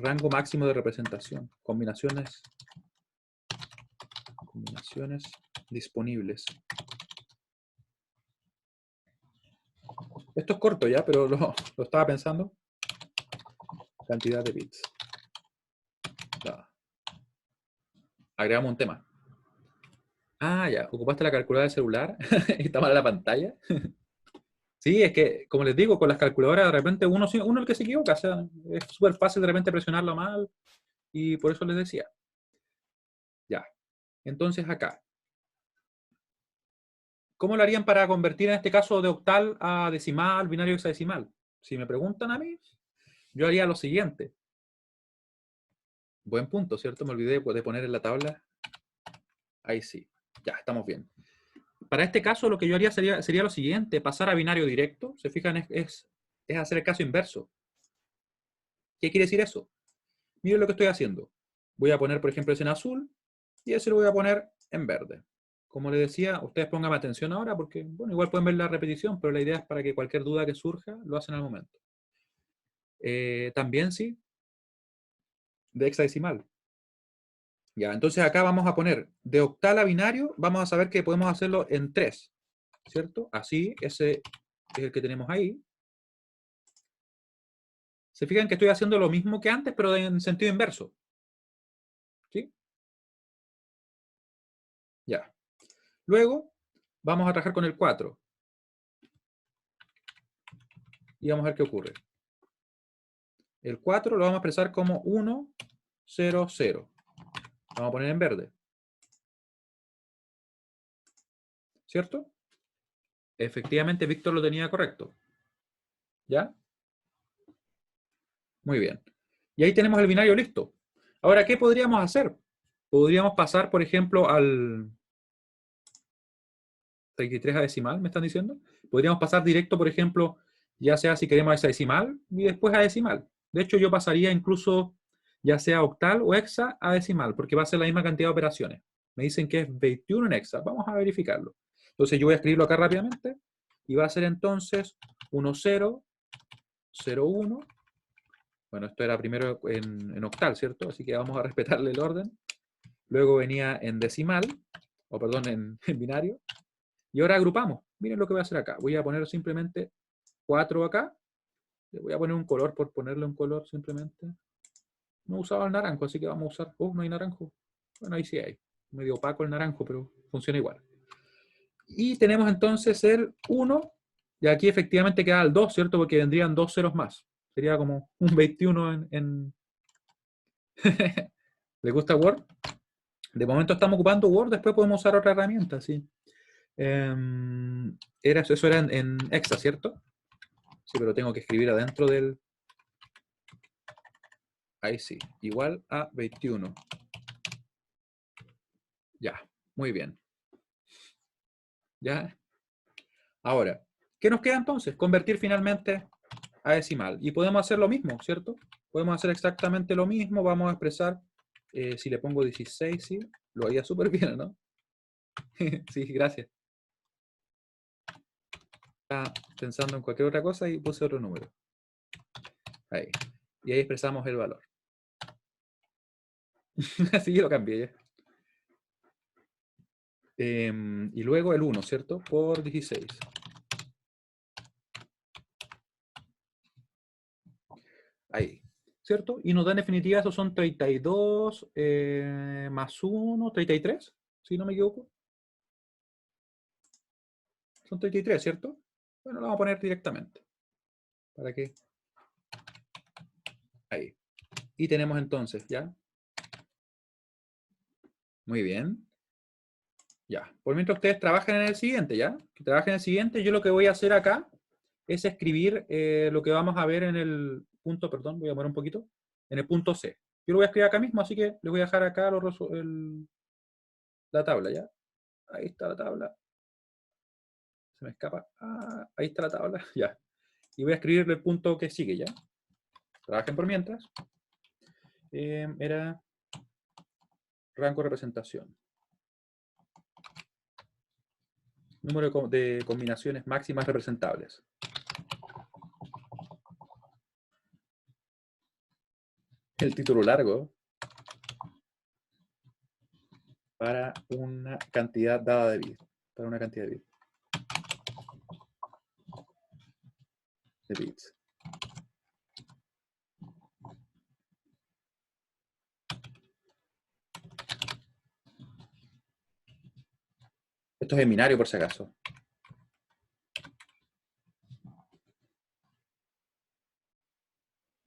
rango máximo de representación. Combinaciones disponibles. Esto es corto ya, pero lo estaba pensando. Cantidad de bits. Ya. Agregamos un tema. Ah, ya. ¿Ocupaste la calculadora del celular? ¿Y está mal la pantalla? Sí, es que, como les digo, con las calculadoras de repente uno es el que se equivoca. O sea, es súper fácil de repente presionarlo mal. Y por eso les decía. Ya. Entonces acá. ¿Cómo lo harían para convertir en este caso de octal a decimal, binario hexadecimal? Si me preguntan a mí, yo haría lo siguiente. Buen punto, ¿cierto? Me olvidé de poner en la tabla. Ahí sí. Ya, estamos bien. Para este caso, lo que yo haría sería lo siguiente: pasar a binario directo. ¿Se fijan? Es hacer el caso inverso. ¿Qué quiere decir eso? Miren lo que estoy haciendo. Voy a poner, por ejemplo, ese en azul y ese lo voy a poner en verde. Como les decía, ustedes pongan atención ahora porque, bueno, igual pueden ver la repetición, pero la idea es para que cualquier duda que surja lo hacen al momento. También sí, de hexadecimal. Ya, entonces acá vamos a poner de octal a binario, vamos a saber que podemos hacerlo en 3, ¿cierto? Así, ese es el que tenemos ahí. Se fijan que estoy haciendo lo mismo que antes, pero en sentido inverso. ¿Sí? Ya. Luego, vamos a trabajar con el 4. Y vamos a ver qué ocurre. El 4 lo vamos a expresar como 1, 0, 0. Vamos a poner en verde. ¿Cierto? Efectivamente, Víctor lo tenía correcto. ¿Ya? Muy bien. Y ahí tenemos el binario listo. Ahora, ¿qué podríamos hacer? Podríamos pasar, por ejemplo, al 33 a decimal, ¿me están diciendo? Podríamos pasar directo, por ejemplo, ya sea si queremos a hexadecimal y después a decimal. De hecho, yo pasaría incluso ya sea octal o hexa a decimal, porque va a ser la misma cantidad de operaciones. Me dicen que es 21 en hexa. Vamos a verificarlo. Entonces yo voy a escribirlo acá rápidamente y va a ser entonces 1, 0, 0, 1. Bueno, esto era primero en octal, ¿cierto? Así que vamos a respetarle el orden. Luego venía en decimal, o perdón, en binario. Y ahora agrupamos. Miren lo que voy a hacer acá. Voy a poner simplemente 4 acá. Le voy a poner un color por ponerle un color simplemente. No usaba el naranjo, así que vamos a usar... Oh, no hay naranjo. Bueno, ahí sí hay. Medio opaco el naranjo, pero funciona igual. Y tenemos entonces el 1. Y aquí efectivamente queda el 2, ¿cierto? Porque vendrían 2 ceros más. Sería como un 21 en... ¿Les gusta Word? De momento estamos ocupando Word, después podemos usar otra herramienta, sí. Eso era en Exa, ¿cierto? Sí, pero tengo que escribir adentro del... Ahí sí, igual a 21. Ya, muy bien. Ya. Ahora, ¿qué nos queda entonces? Convertir finalmente a decimal. Y podemos hacer lo mismo, ¿cierto? Podemos hacer exactamente lo mismo. Vamos a expresar, si le pongo 16, sí, lo haría súper bien, ¿no? Sí, gracias. Estaba pensando en cualquier otra cosa y puse otro número. Ahí. Y ahí expresamos el valor. Así que lo cambié ya. Y luego el 1, ¿cierto? Por 16. Ahí, ¿cierto? Y nos da en definitiva, esos son 32 más 1, 33, si no me equivoco. Son 33, ¿cierto? Bueno, lo vamos a poner directamente. ¿Para qué? Ahí. Y tenemos entonces, ¿ya? Muy bien. Ya. Por mientras ustedes trabajan en el siguiente, ¿ya? Que trabajen en el siguiente, yo lo que voy a hacer acá es escribir lo que vamos a ver en el punto, perdón, voy a mover un poquito, en el punto C. Yo lo voy a escribir acá mismo, así que les voy a dejar acá la tabla, ¿ya? Ahí está la tabla. Se me escapa. Ah, ahí está la tabla, ya. Y voy a escribir el punto que sigue, ¿ya? Trabajen por mientras. Era rango de representación. Número de combinaciones máximas representables. El título largo para una cantidad dada de bits. Para una cantidad de bits. Esto es en binario, por si acaso.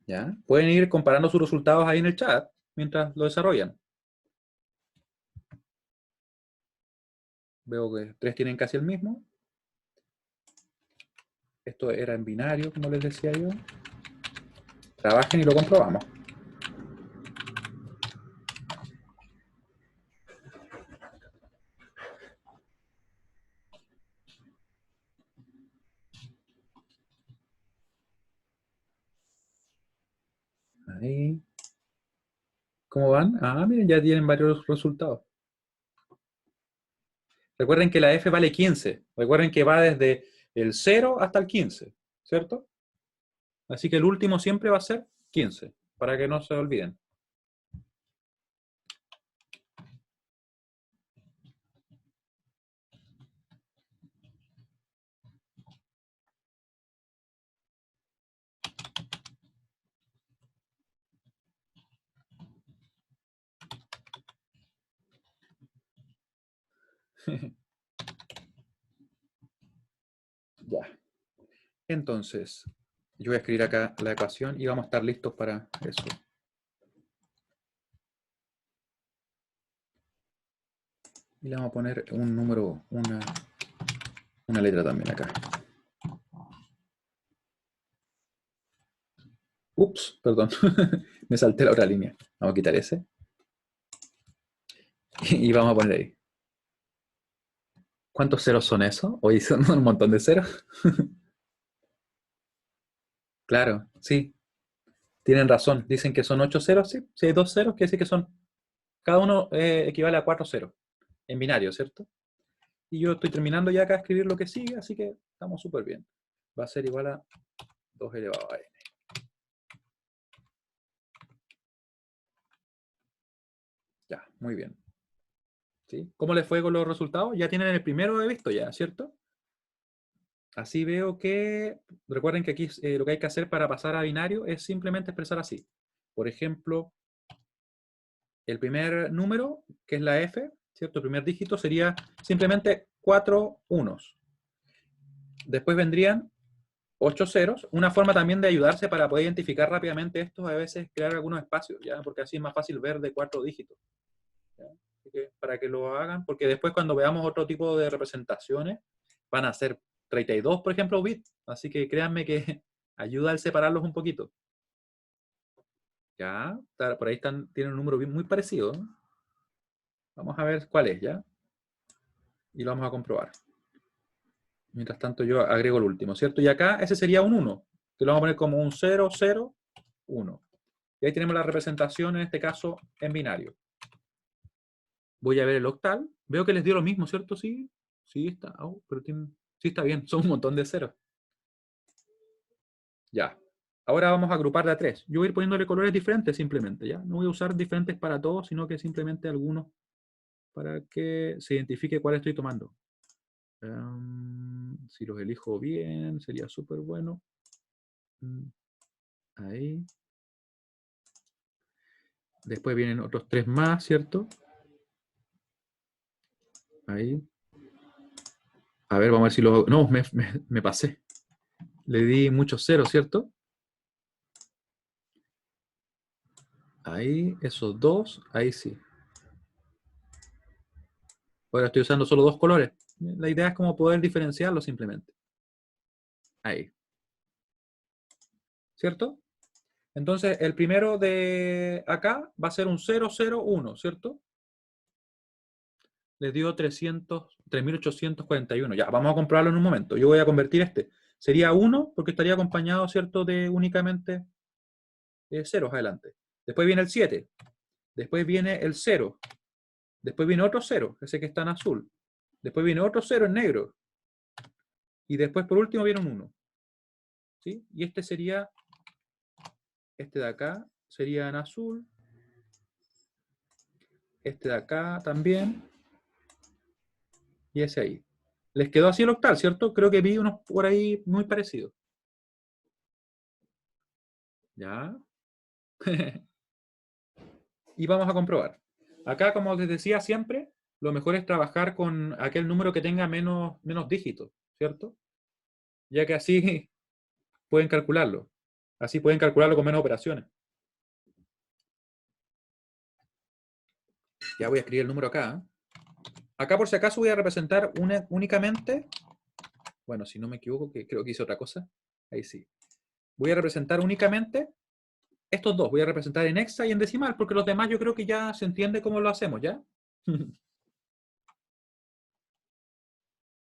¿Ya? Pueden ir comparando sus resultados ahí en el chat mientras lo desarrollan. Veo que 3 tienen casi el mismo. Esto era en binario, como les decía yo. Trabajen y lo comprobamos. Ahí. ¿Cómo van? Ah, miren, ya tienen varios resultados. Recuerden que la F vale 15. Recuerden que va desde el 0 hasta el 15, ¿cierto? Así que el último siempre va a ser 15, para que no se olviden. Ya. Entonces, yo voy a escribir acá la ecuación y vamos a estar listos para eso. Y le vamos a poner un número, una letra también acá. Ups, perdón. Me salté la otra línea. Vamos a quitar ese. Y vamos a poner ahí. ¿Cuántos ceros son esos? Oye, son un montón de ceros. Claro, sí. Tienen razón. Dicen que son 8 ceros, sí. Si hay 2 ceros, quiere decir que son. Cada uno equivale a 4 ceros. En binario, ¿cierto? Y yo estoy terminando ya acá de escribir lo que sigue, así que estamos súper bien. Va a ser igual a 2 elevado a n. Ya, muy bien. ¿Sí? ¿Cómo les fue con los resultados? Ya tienen el primero de visto ya, ¿cierto? Así veo que, recuerden que aquí lo que hay que hacer para pasar a binario es simplemente expresar así. Por ejemplo, el primer número, que es la F, ¿cierto? El primer dígito sería simplemente 4 unos. Después vendrían 8 ceros. Una forma también de ayudarse para poder identificar rápidamente esto, a veces crear algunos espacios, ¿ya? Porque así es más fácil ver de 4 dígitos. ¿Ya? Así que para que lo hagan, porque después cuando veamos otro tipo de representaciones, van a ser 32, por ejemplo, bits. Así que créanme que ayuda al separarlos un poquito. Ya, por ahí tienen un número muy parecido. Vamos a ver cuál es, ¿ya? Y lo vamos a comprobar. Mientras tanto yo agrego el último, ¿cierto? Y acá ese sería un 1, que lo vamos a poner como un 0, 0, 1. Y ahí tenemos la representación, en este caso, en binario. Voy a ver el octal. Veo que les dio lo mismo, ¿cierto? Sí, sí está. Oh, pero sí está bien, son un montón de ceros. Ya. Ahora vamos a agrupar de a 3. Yo voy a ir poniéndole colores diferentes simplemente, ¿ya? No voy a usar diferentes para todos, sino que simplemente algunos para que se identifique cuál estoy tomando. Si los elijo bien, sería súper bueno. Ahí. Después vienen otros 3 más, ¿cierto? Ahí. A ver, vamos a ver si lo... No, me pasé. Le di muchos ceros, ¿cierto? Ahí, esos dos, ahí sí. Ahora estoy usando solo dos colores. La idea es como poder diferenciarlos simplemente. Ahí. ¿Cierto? Entonces, el primero de acá va a ser un 001, ¿cierto? Le dio 3.841. Ya, vamos a comprobarlo en un momento. Yo voy a convertir este. Sería 1 porque estaría acompañado, ¿cierto?, de únicamente ceros adelante. Después viene el 7. Después viene el 0. Después viene otro 0, ese que está en azul. Después viene otro 0 en negro. Y después, por último, viene un 1. ¿Sí? Y este sería, este de acá, sería en azul. Este de acá también. Y ese ahí. Les quedó así el octal, ¿cierto? Creo que vi unos por ahí muy parecidos. ¿Ya? Y vamos a comprobar. Acá, como les decía siempre, lo mejor es trabajar con aquel número que tenga menos dígitos, ¿cierto? Ya que así pueden calcularlo. Así pueden calcularlo con menos operaciones. Ya voy a escribir el número acá. Acá, por si acaso, voy a representar únicamente. Bueno, si no me equivoco, que creo que hice otra cosa. Ahí sí. Voy a representar únicamente estos dos. Voy a representar en hexa y en decimal, porque los demás yo creo que ya se entiende cómo lo hacemos, ¿ya?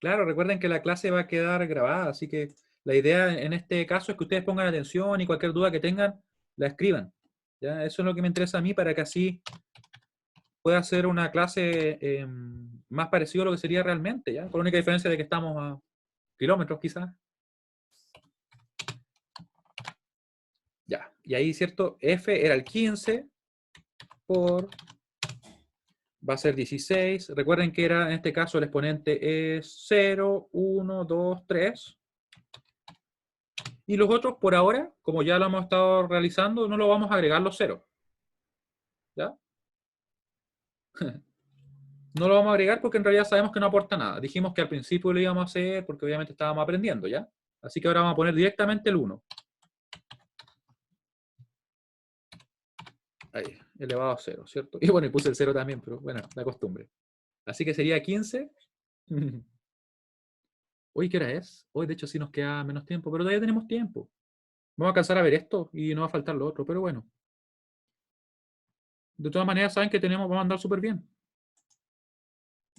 Claro, recuerden que la clase va a quedar grabada, así que la idea en este caso es que ustedes pongan atención y cualquier duda que tengan, la escriban. ¿Ya? Eso es lo que me interesa a mí para que así pueda ser una clase más parecida a lo que sería realmente, ¿ya? Con la única diferencia de que estamos a kilómetros quizás. Ya, y ahí, ¿cierto? F era el 15 por, va a ser 16. Recuerden que era, en este caso, el exponente es 0, 1, 2, 3. Y los otros, por ahora, como ya lo hemos estado realizando, no lo vamos a agregar los ceros. ¿Ya? No lo vamos a agregar porque en realidad sabemos que no aporta nada. Dijimos que al principio lo íbamos a hacer porque obviamente estábamos aprendiendo, ¿ya? Así que ahora vamos a poner directamente el 1. Ahí, elevado a 0, ¿cierto? Y bueno, y puse el 0 también, pero bueno, la costumbre. Así que sería 15. Hoy, ¿qué hora es? Hoy, de hecho, sí nos queda menos tiempo, pero todavía tenemos tiempo. Vamos a alcanzar a ver esto y no va a faltar lo otro, pero bueno. De todas maneras, saben que vamos a andar súper bien.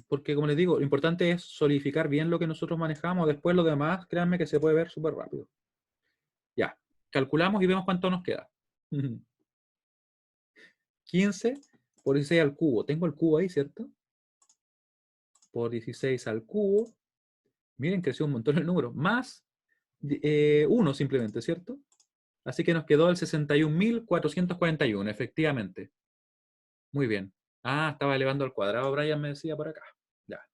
Porque, como les digo, lo importante es solidificar bien lo que nosotros manejamos. Después, lo demás, créanme que se puede ver súper rápido. Ya, calculamos y vemos cuánto nos queda. 15 por 16 al cubo. Tengo el cubo ahí, ¿cierto? Por 16 al cubo. Miren, creció un montón el número. Más 1 simplemente, ¿cierto? Así que nos quedó el 61.441, efectivamente. Muy bien. Ah, estaba elevando al cuadrado, Brian me decía por acá. Ya.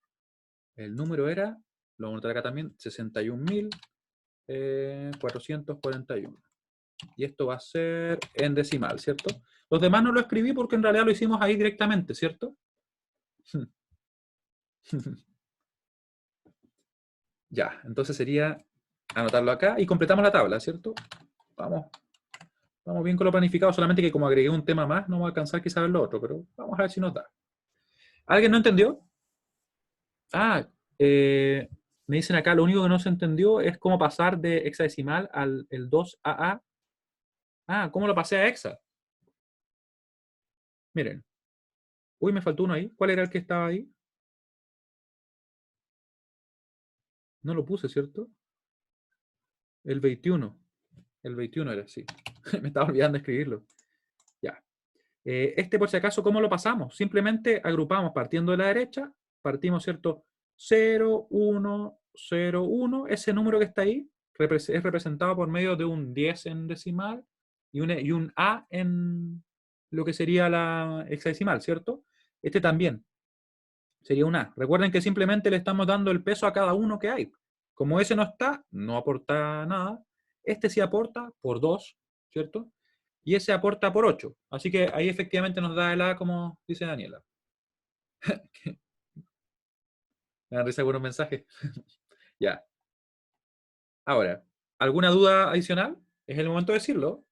El número era, lo vamos a anotar acá también, 61.441. Y esto va a ser en decimal, ¿cierto? Los demás no lo escribí porque en realidad lo hicimos ahí directamente, ¿cierto? Ya, entonces sería anotarlo acá y completamos la tabla, ¿cierto? Vamos, vamos bien con lo planificado, solamente que como agregué un tema más, no va a alcanzar quizá ver lo otro, pero vamos a ver si nos da. ¿Alguien no entendió? Ah, me dicen acá, lo único que no se entendió es cómo pasar de hexadecimal al el 2AA. Ah, ¿cómo lo pasé a hexa? Miren. Uy, me faltó uno ahí. ¿Cuál era el que estaba ahí? No lo puse, ¿cierto? El 21. El 21 era, sí. Me estaba olvidando de escribirlo. Ya. Este, por si acaso, ¿cómo lo pasamos? Simplemente agrupamos partiendo de la derecha, partimos, ¿cierto? 0, 1, 0, 1. Ese número que está ahí es representado por medio de un 10 en decimal y un A en lo que sería la hexadecimal, ¿cierto? Este también sería un A. Recuerden que simplemente le estamos dando el peso a cada uno que hay. Como ese no está, no aporta nada. Este sí aporta por 2, ¿cierto? Y ese aporta por 8. Así que ahí efectivamente nos da el A, como dice Daniela. Me dan risa algunos mensajes. Ya. Ahora, ¿Alguna duda adicional? Es el momento de decirlo.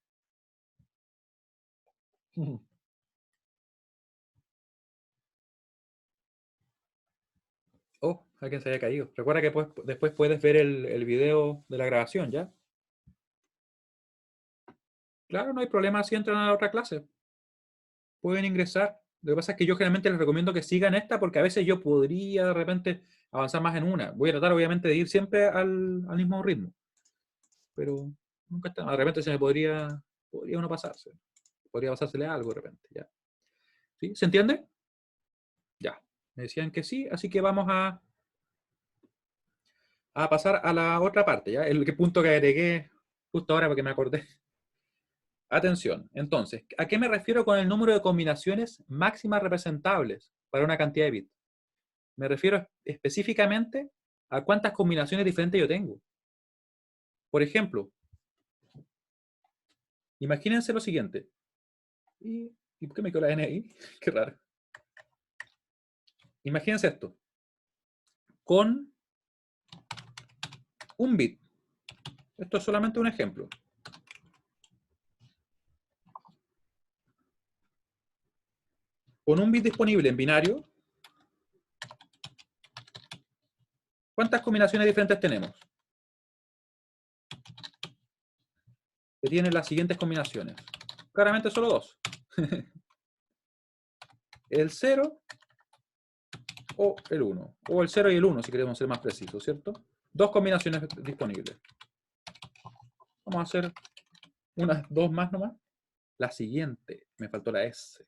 Oh, alguien se había caído. Recuerda que después puedes ver el video de la grabación, ¿ya? Claro, no hay problema si entran a la otra clase. Pueden ingresar. Lo que pasa es que yo generalmente les recomiendo que sigan esta porque a veces yo podría de repente avanzar más en una. Voy a tratar obviamente de ir siempre al mismo ritmo. Pero nunca está. De repente se me podría uno pasarse. Podría pasársele algo de repente, ¿ya? ¿Sí? ¿Se entiende? Ya. Me decían que sí, así que vamos a pasar a la otra parte, ¿ya? El punto que agregué justo ahora porque me acordé. Atención, entonces, ¿a qué me refiero con el número de combinaciones máximas representables para una cantidad de bits? Me refiero específicamente a cuántas combinaciones diferentes yo tengo. Por ejemplo, imagínense lo siguiente. ¿Y por qué me quedó la N ahí? Qué raro. Imagínense esto. Con un bit. Esto es solamente un ejemplo. Con un bit disponible en binario, ¿cuántas combinaciones diferentes tenemos? Que tienen las siguientes combinaciones. Claramente solo dos. El 0 o el 1. O el 0 y el 1, si queremos ser más precisos, ¿cierto? Dos combinaciones disponibles. Vamos a hacer unas dos más nomás. La siguiente, me faltó la S.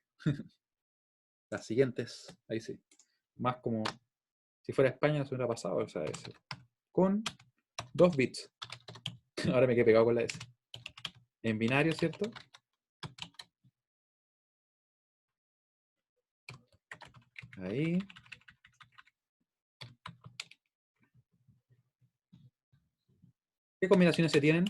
Las siguientes, ahí sí. Más como si fuera España, se hubiera pasado esa S. Con 2 bits. Ahora me quedé pegado con la S. En binario, ¿cierto? Ahí. ¿Qué combinaciones se tienen?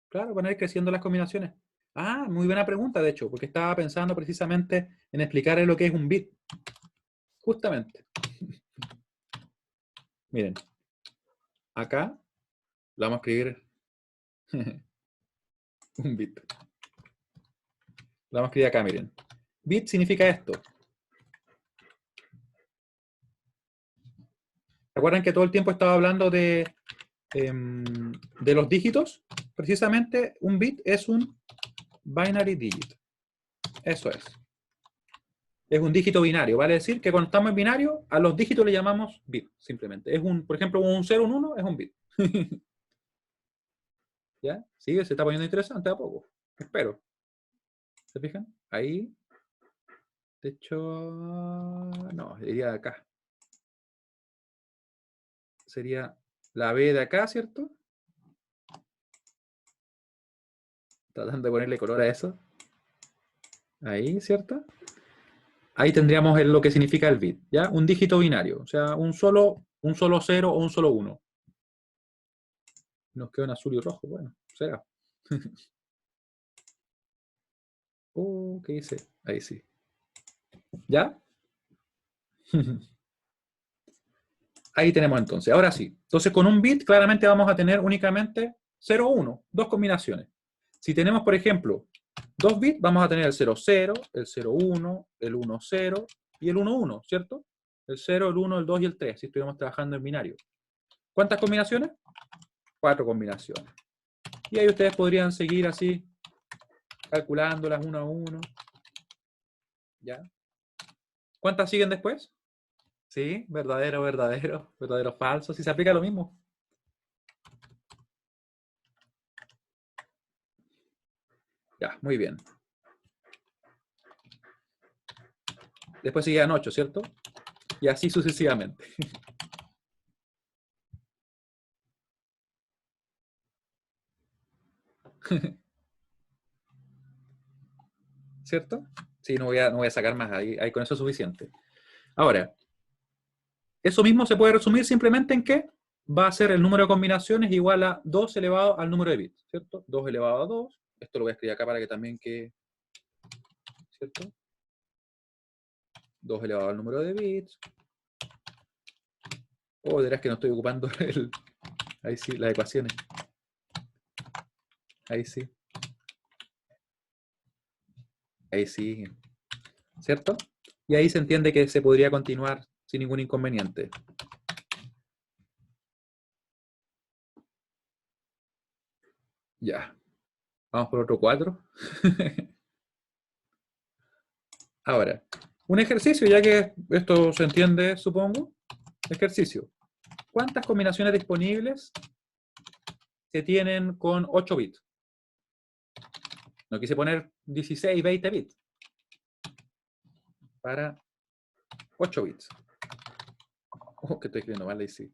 Claro, van a ir creciendo las combinaciones. Ah, muy buena pregunta, de hecho, porque estaba pensando precisamente en explicarles lo que es un bit. Justamente. Miren, acá lo vamos a escribir un bit. Lo vamos a escribir acá, miren. Bit significa esto. ¿Se acuerdan que todo el tiempo estaba hablando de los dígitos? Precisamente un bit es un binary digit. Eso es. Es un dígito binario. Vale decir que cuando estamos en binario, a los dígitos le llamamos bit, simplemente. Es un, por ejemplo, un 0, un 1 es un bit. ¿Ya? Sí, se está poniendo interesante a poco. Espero. ¿Se fijan? Ahí. De hecho, no, iría de acá. Sería la B de acá, ¿cierto? Tratando de ponerle color a eso. Ahí, ¿cierto? Ahí tendríamos lo que significa el bit, ¿ya? Un dígito binario, o sea, un solo 0 o un solo 1. Nos queda en azul y rojo, bueno, será. ¿Qué dice? Ahí sí. ¿Ya? Ahí tenemos entonces. Ahora sí. Entonces, con un bit claramente vamos a tener únicamente 0 o 1, dos combinaciones. Si tenemos, por ejemplo, dos bits, vamos a tener el 0, 0, el 0, 1, el 1, 0 y el 1, 1, ¿cierto? El 0, el 1, el 2 y el 3, si estuviéramos trabajando en binario. ¿Cuántas combinaciones? 4 combinaciones. Y ahí ustedes podrían seguir así, calculándolas uno a uno. ¿Ya? ¿Cuántas siguen después? Sí, verdadero, verdadero, verdadero, falso. Si se aplica lo mismo. Ya, muy bien. Después seguían 8, ¿cierto? Y así sucesivamente. ¿Cierto? Sí, no voy a sacar más, ahí con eso es suficiente. Ahora, eso mismo se puede resumir simplemente en que va a ser el número de combinaciones igual a 2 elevado al número de bits, ¿cierto? 2 elevado a 2. Esto lo voy a escribir acá para que también quede, ¿cierto? 2 elevado al número de bits. Dirás que no estoy ocupando Ahí sí, las ecuaciones. Ahí sí. Ahí sí. ¿Cierto? Y ahí se entiende que se podría continuar sin ningún inconveniente. Ya. Vamos por otro 4. Ahora, un ejercicio, ya que esto se entiende, supongo. Ejercicio. ¿Cuántas combinaciones disponibles se tienen con 8 bits? No quise poner 16, 20 bits. Para 8 bits. Oh, que estoy escribiendo mal ahí, sí.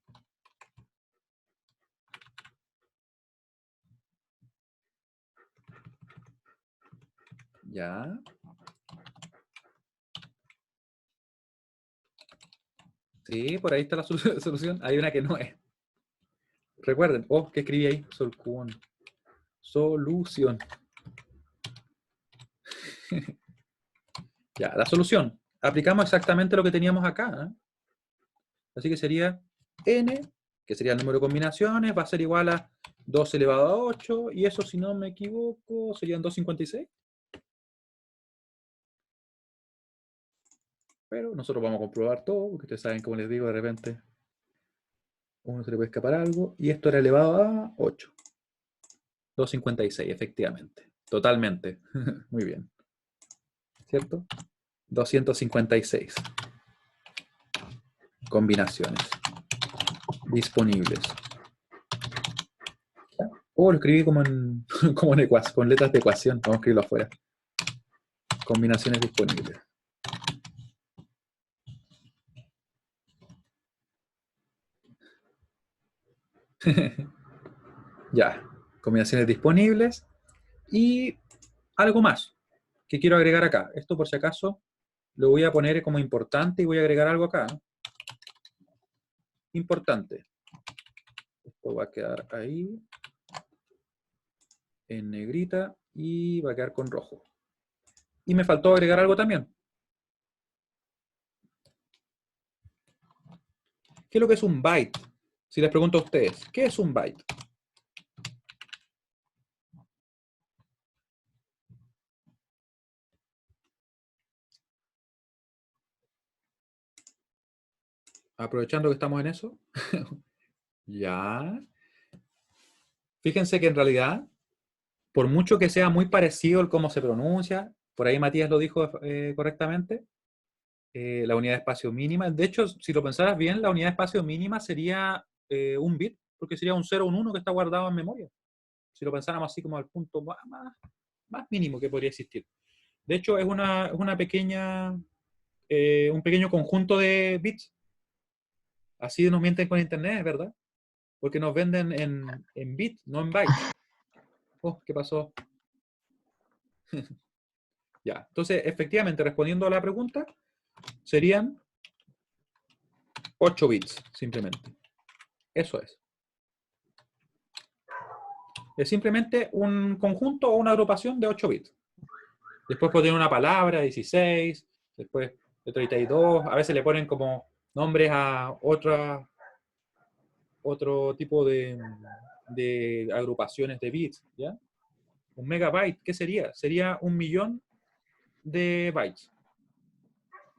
Ya. Sí, por ahí está la solución. Hay una que no es. Recuerden, oh, ¿qué escribí ahí? Solución. Ya, la solución. Aplicamos exactamente lo que teníamos acá. Así que sería n, que sería el número de combinaciones, va a ser igual a 2 elevado a 8, y eso, si no me equivoco, serían 256. Pero nosotros vamos a comprobar todo, porque ustedes saben, como les digo, de repente uno se le puede escapar algo, y esto era elevado a 8. 256, efectivamente. Totalmente. Muy bien. ¿Cierto? 256 combinaciones disponibles. Oh, lo escribí como en, como en ecuación, con letras de ecuación. Vamos a escribirlo afuera. Combinaciones disponibles. Ya. Combinaciones disponibles. Y algo más que quiero agregar acá. Esto, por si acaso, lo voy a poner como importante y voy a agregar algo acá. Importante. Esto va a quedar ahí en negrita y va a quedar con rojo. Y me faltó agregar algo también. ¿Qué es lo que es un byte? Si les pregunto a ustedes, ¿qué es un byte? Aprovechando que estamos en eso. Ya. Fíjense que en realidad, por mucho que sea muy parecido el cómo se pronuncia, por ahí Matías lo dijo correctamente, la unidad de espacio mínima. De hecho, si lo pensaras bien, la unidad de espacio mínima sería un bit, porque sería un 0 o un 1 que está guardado en memoria. Si lo pensáramos así como al punto más mínimo que podría existir. De hecho, es una pequeña, un pequeño conjunto de bits. Así nos mienten con internet, ¿verdad? Porque nos venden en bits, no en bytes. Oh, ¿qué pasó? Ya. Entonces, efectivamente, respondiendo a la pregunta, serían 8 bits, simplemente. Eso es. Es simplemente un conjunto o una agrupación de 8 bits. Después puede tener una palabra, 16, después de 32. A veces le ponen como nombres a otro tipo de agrupaciones de bits, ¿ya? Un megabyte, ¿qué sería? Sería 1.000.000 de bytes.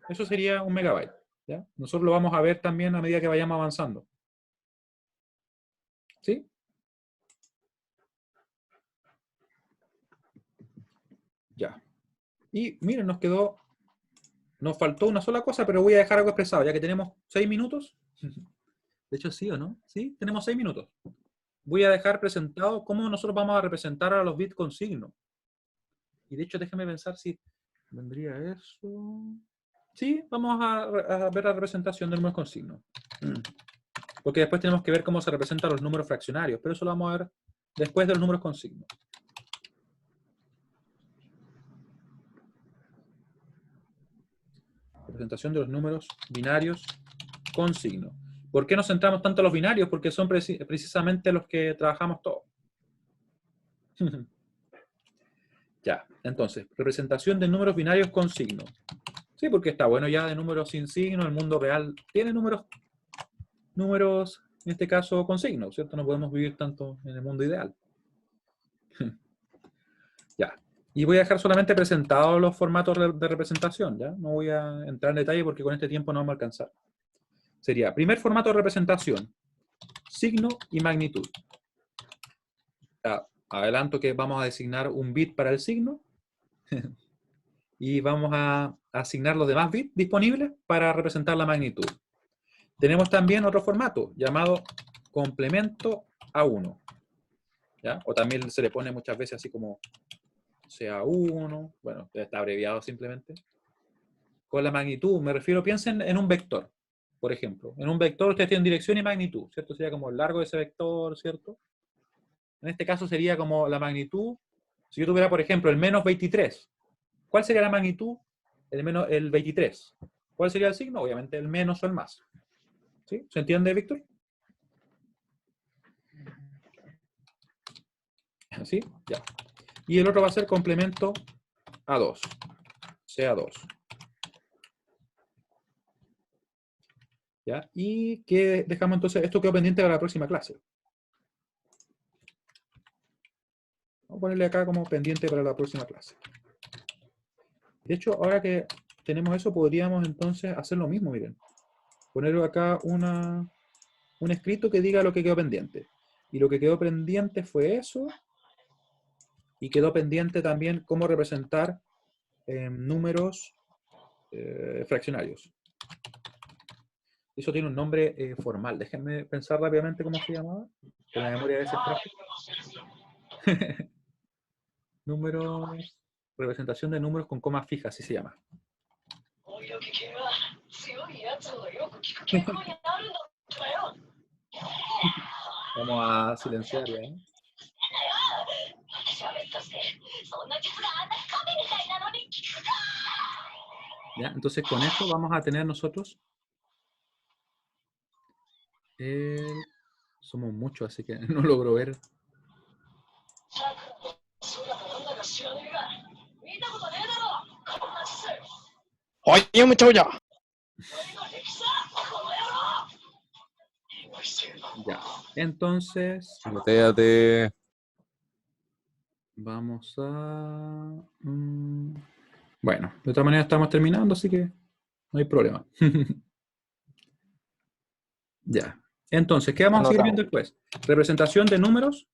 Eso sería un megabyte, ¿ya? Nosotros lo vamos a ver también a medida que vayamos avanzando. ¿Sí? Ya. Y miren, nos faltó una sola cosa, pero voy a dejar algo expresado, ya que tenemos 6 minutos. De hecho, sí o no. Sí, tenemos 6 minutos. Voy a dejar presentado cómo nosotros vamos a representar a los bits con signo. Y de hecho, déjame pensar si vendría eso. Sí, vamos a ver la representación de números con signo. Porque después tenemos que ver cómo se representan los números fraccionarios, pero eso lo vamos a ver después de los números con signo. Representación de los números binarios con signo. ¿Por qué nos centramos tanto en los binarios? Porque son precisamente los que trabajamos todos. Ya, entonces, representación de números binarios con signo. Sí, porque está bueno ya de números sin signo, el mundo real tiene números en este caso con signos, ¿cierto? No podemos vivir tanto en el mundo ideal. Ya. Y voy a dejar solamente presentados los formatos de representación, ¿ya? No voy a entrar en detalle porque con este tiempo no vamos a alcanzar. Sería, primer formato de representación, signo y magnitud. Ya, adelanto que vamos a designar un bit para el signo y vamos a asignar los demás bits disponibles para representar la magnitud. Tenemos también otro formato llamado complemento A1, ¿ya? O también se le pone muchas veces así como CA1, bueno, está abreviado simplemente. Con la magnitud, me refiero, piensen en un vector, por ejemplo. En un vector ustedes tienen dirección y magnitud, ¿cierto? Sería como el largo de ese vector, ¿cierto? En este caso sería como la magnitud, si yo tuviera, por ejemplo, el menos 23, ¿cuál sería la magnitud? El 23. ¿Cuál sería el signo? Obviamente el menos o el más. ¿Sí? ¿Se entiende, Víctor? ¿Sí? Ya. Y el otro va a ser complemento A2. CA2. ¿Ya? Y que dejamos entonces, esto quedó pendiente para la próxima clase. Vamos a ponerle acá como pendiente para la próxima clase. De hecho, ahora que tenemos eso, podríamos entonces hacer lo mismo, miren. Poner acá un escrito que diga lo que quedó pendiente. Y lo que quedó pendiente fue eso. Y quedó pendiente también cómo representar números fraccionarios. Eso tiene un nombre formal. Déjenme pensar rápidamente cómo se llamaba. Que la memoria a veces traje. Números. Representación de números con comas fijas, así se llama. Vamos a silenciar ya. ¿Ya? Entonces con esto vamos a tener nosotros somos muchos, así que no logro ver. Oye, muchacho. Ya. Entonces Botéate. vamos a... bueno, de otra manera estamos terminando, así que no hay problema. Ya. Entonces, ¿qué vamos a seguir viendo después? Representación de números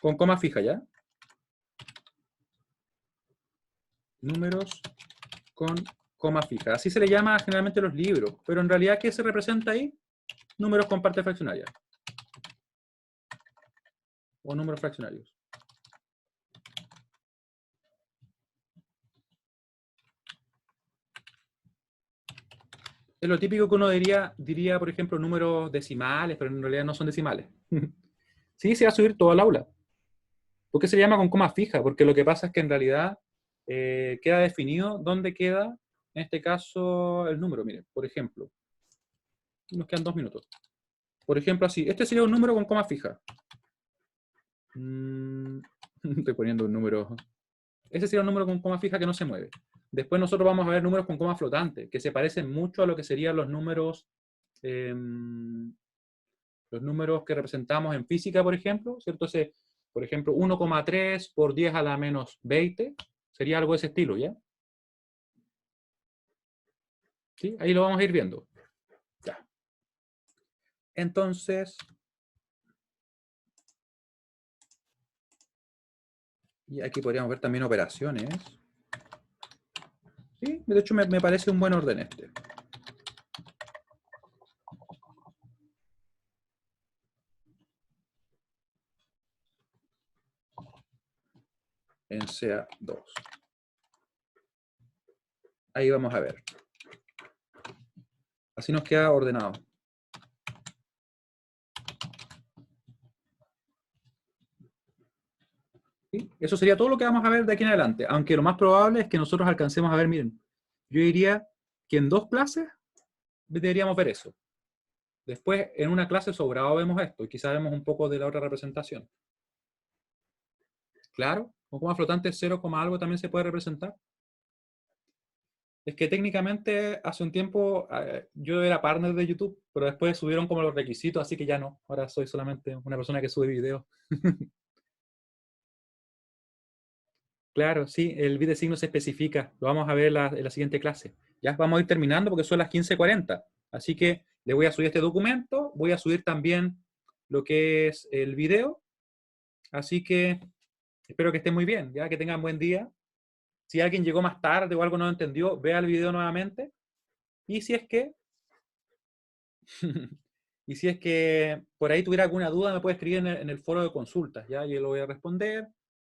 con coma fija, ¿ya? Números con coma fija. Así se le llama generalmente los libros. Pero en realidad, ¿qué se representa ahí? Números con parte fraccionaria. O números fraccionarios. Es lo típico que uno diría, por ejemplo, números decimales, pero en realidad no son decimales. Sí, se va a subir todo al aula. ¿Por qué se llama con coma fija? Porque lo que pasa es que en realidad queda definido dónde queda, en este caso, el número. Miren, por ejemplo, nos quedan 2 minutos. Por ejemplo, así, este sería un número con coma fija. Estoy poniendo un número. Ese sería un número con coma fija que no se mueve. Después nosotros vamos a ver números con coma flotante, que se parecen mucho a lo que serían los números que representamos en física, por ejemplo, ¿cierto? Por ejemplo, 1,3 por 10 a la menos 20 sería algo de ese estilo, ¿ya? ¿Sí? Ahí lo vamos a ir viendo. Ya. Entonces, y aquí podríamos ver también operaciones. Sí, de hecho me parece un buen orden este. En CA2. Ahí vamos a ver. Así nos queda ordenado. ¿Sí? Eso sería todo lo que vamos a ver de aquí en adelante. Aunque lo más probable es que nosotros alcancemos a ver, miren, yo diría que en 2 clases deberíamos ver eso. Después, en una clase sobrado vemos esto, y quizás vemos un poco de la otra representación. Claro, con coma flotante 0, algo también se puede representar. Es que técnicamente hace un tiempo yo era partner de YouTube, pero después subieron como los requisitos, así que ya no. Ahora soy solamente una persona que sube videos. Claro, sí, el bit de signo se especifica. Lo vamos a ver en la siguiente clase. Ya vamos a ir terminando porque son las 15:40. Así que le voy a subir este documento. Voy a subir también lo que es el video. Así que espero que estén muy bien, ya que tengan buen día. Si alguien llegó más tarde o algo no entendió, vea el video nuevamente. Y si es que y si es que por ahí tuviera alguna duda, me puede escribir en el foro de consultas, ¿ya? Yo lo voy a responder.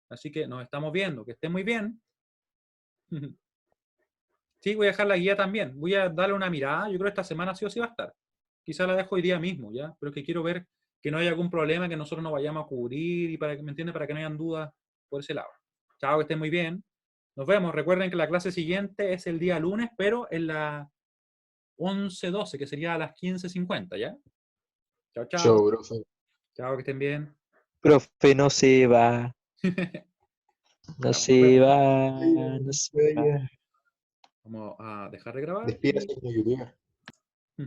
Así que nos estamos viendo. Que estén muy bien. Sí, voy a dejar la guía también. Voy a darle una mirada. Yo creo que esta semana sí o sí va a estar. Quizá la dejo hoy día mismo, ¿ya? Pero es que quiero ver que no haya algún problema que nosotros no vayamos a cubrir y para que, ¿me entiende? Para que no hayan dudas por ese lado. Chao, que estén muy bien. Nos vemos. Recuerden que la clase siguiente es el día lunes, pero en la 11:12, que sería a las 15:50, ¿ya? Chao, chao. Show, profe. Chao, que estén bien. Profe, no se va, no Ya, nos se vemos. va, no se va. Vamos a dejar de grabar. Despídase, señor youtuber. Y...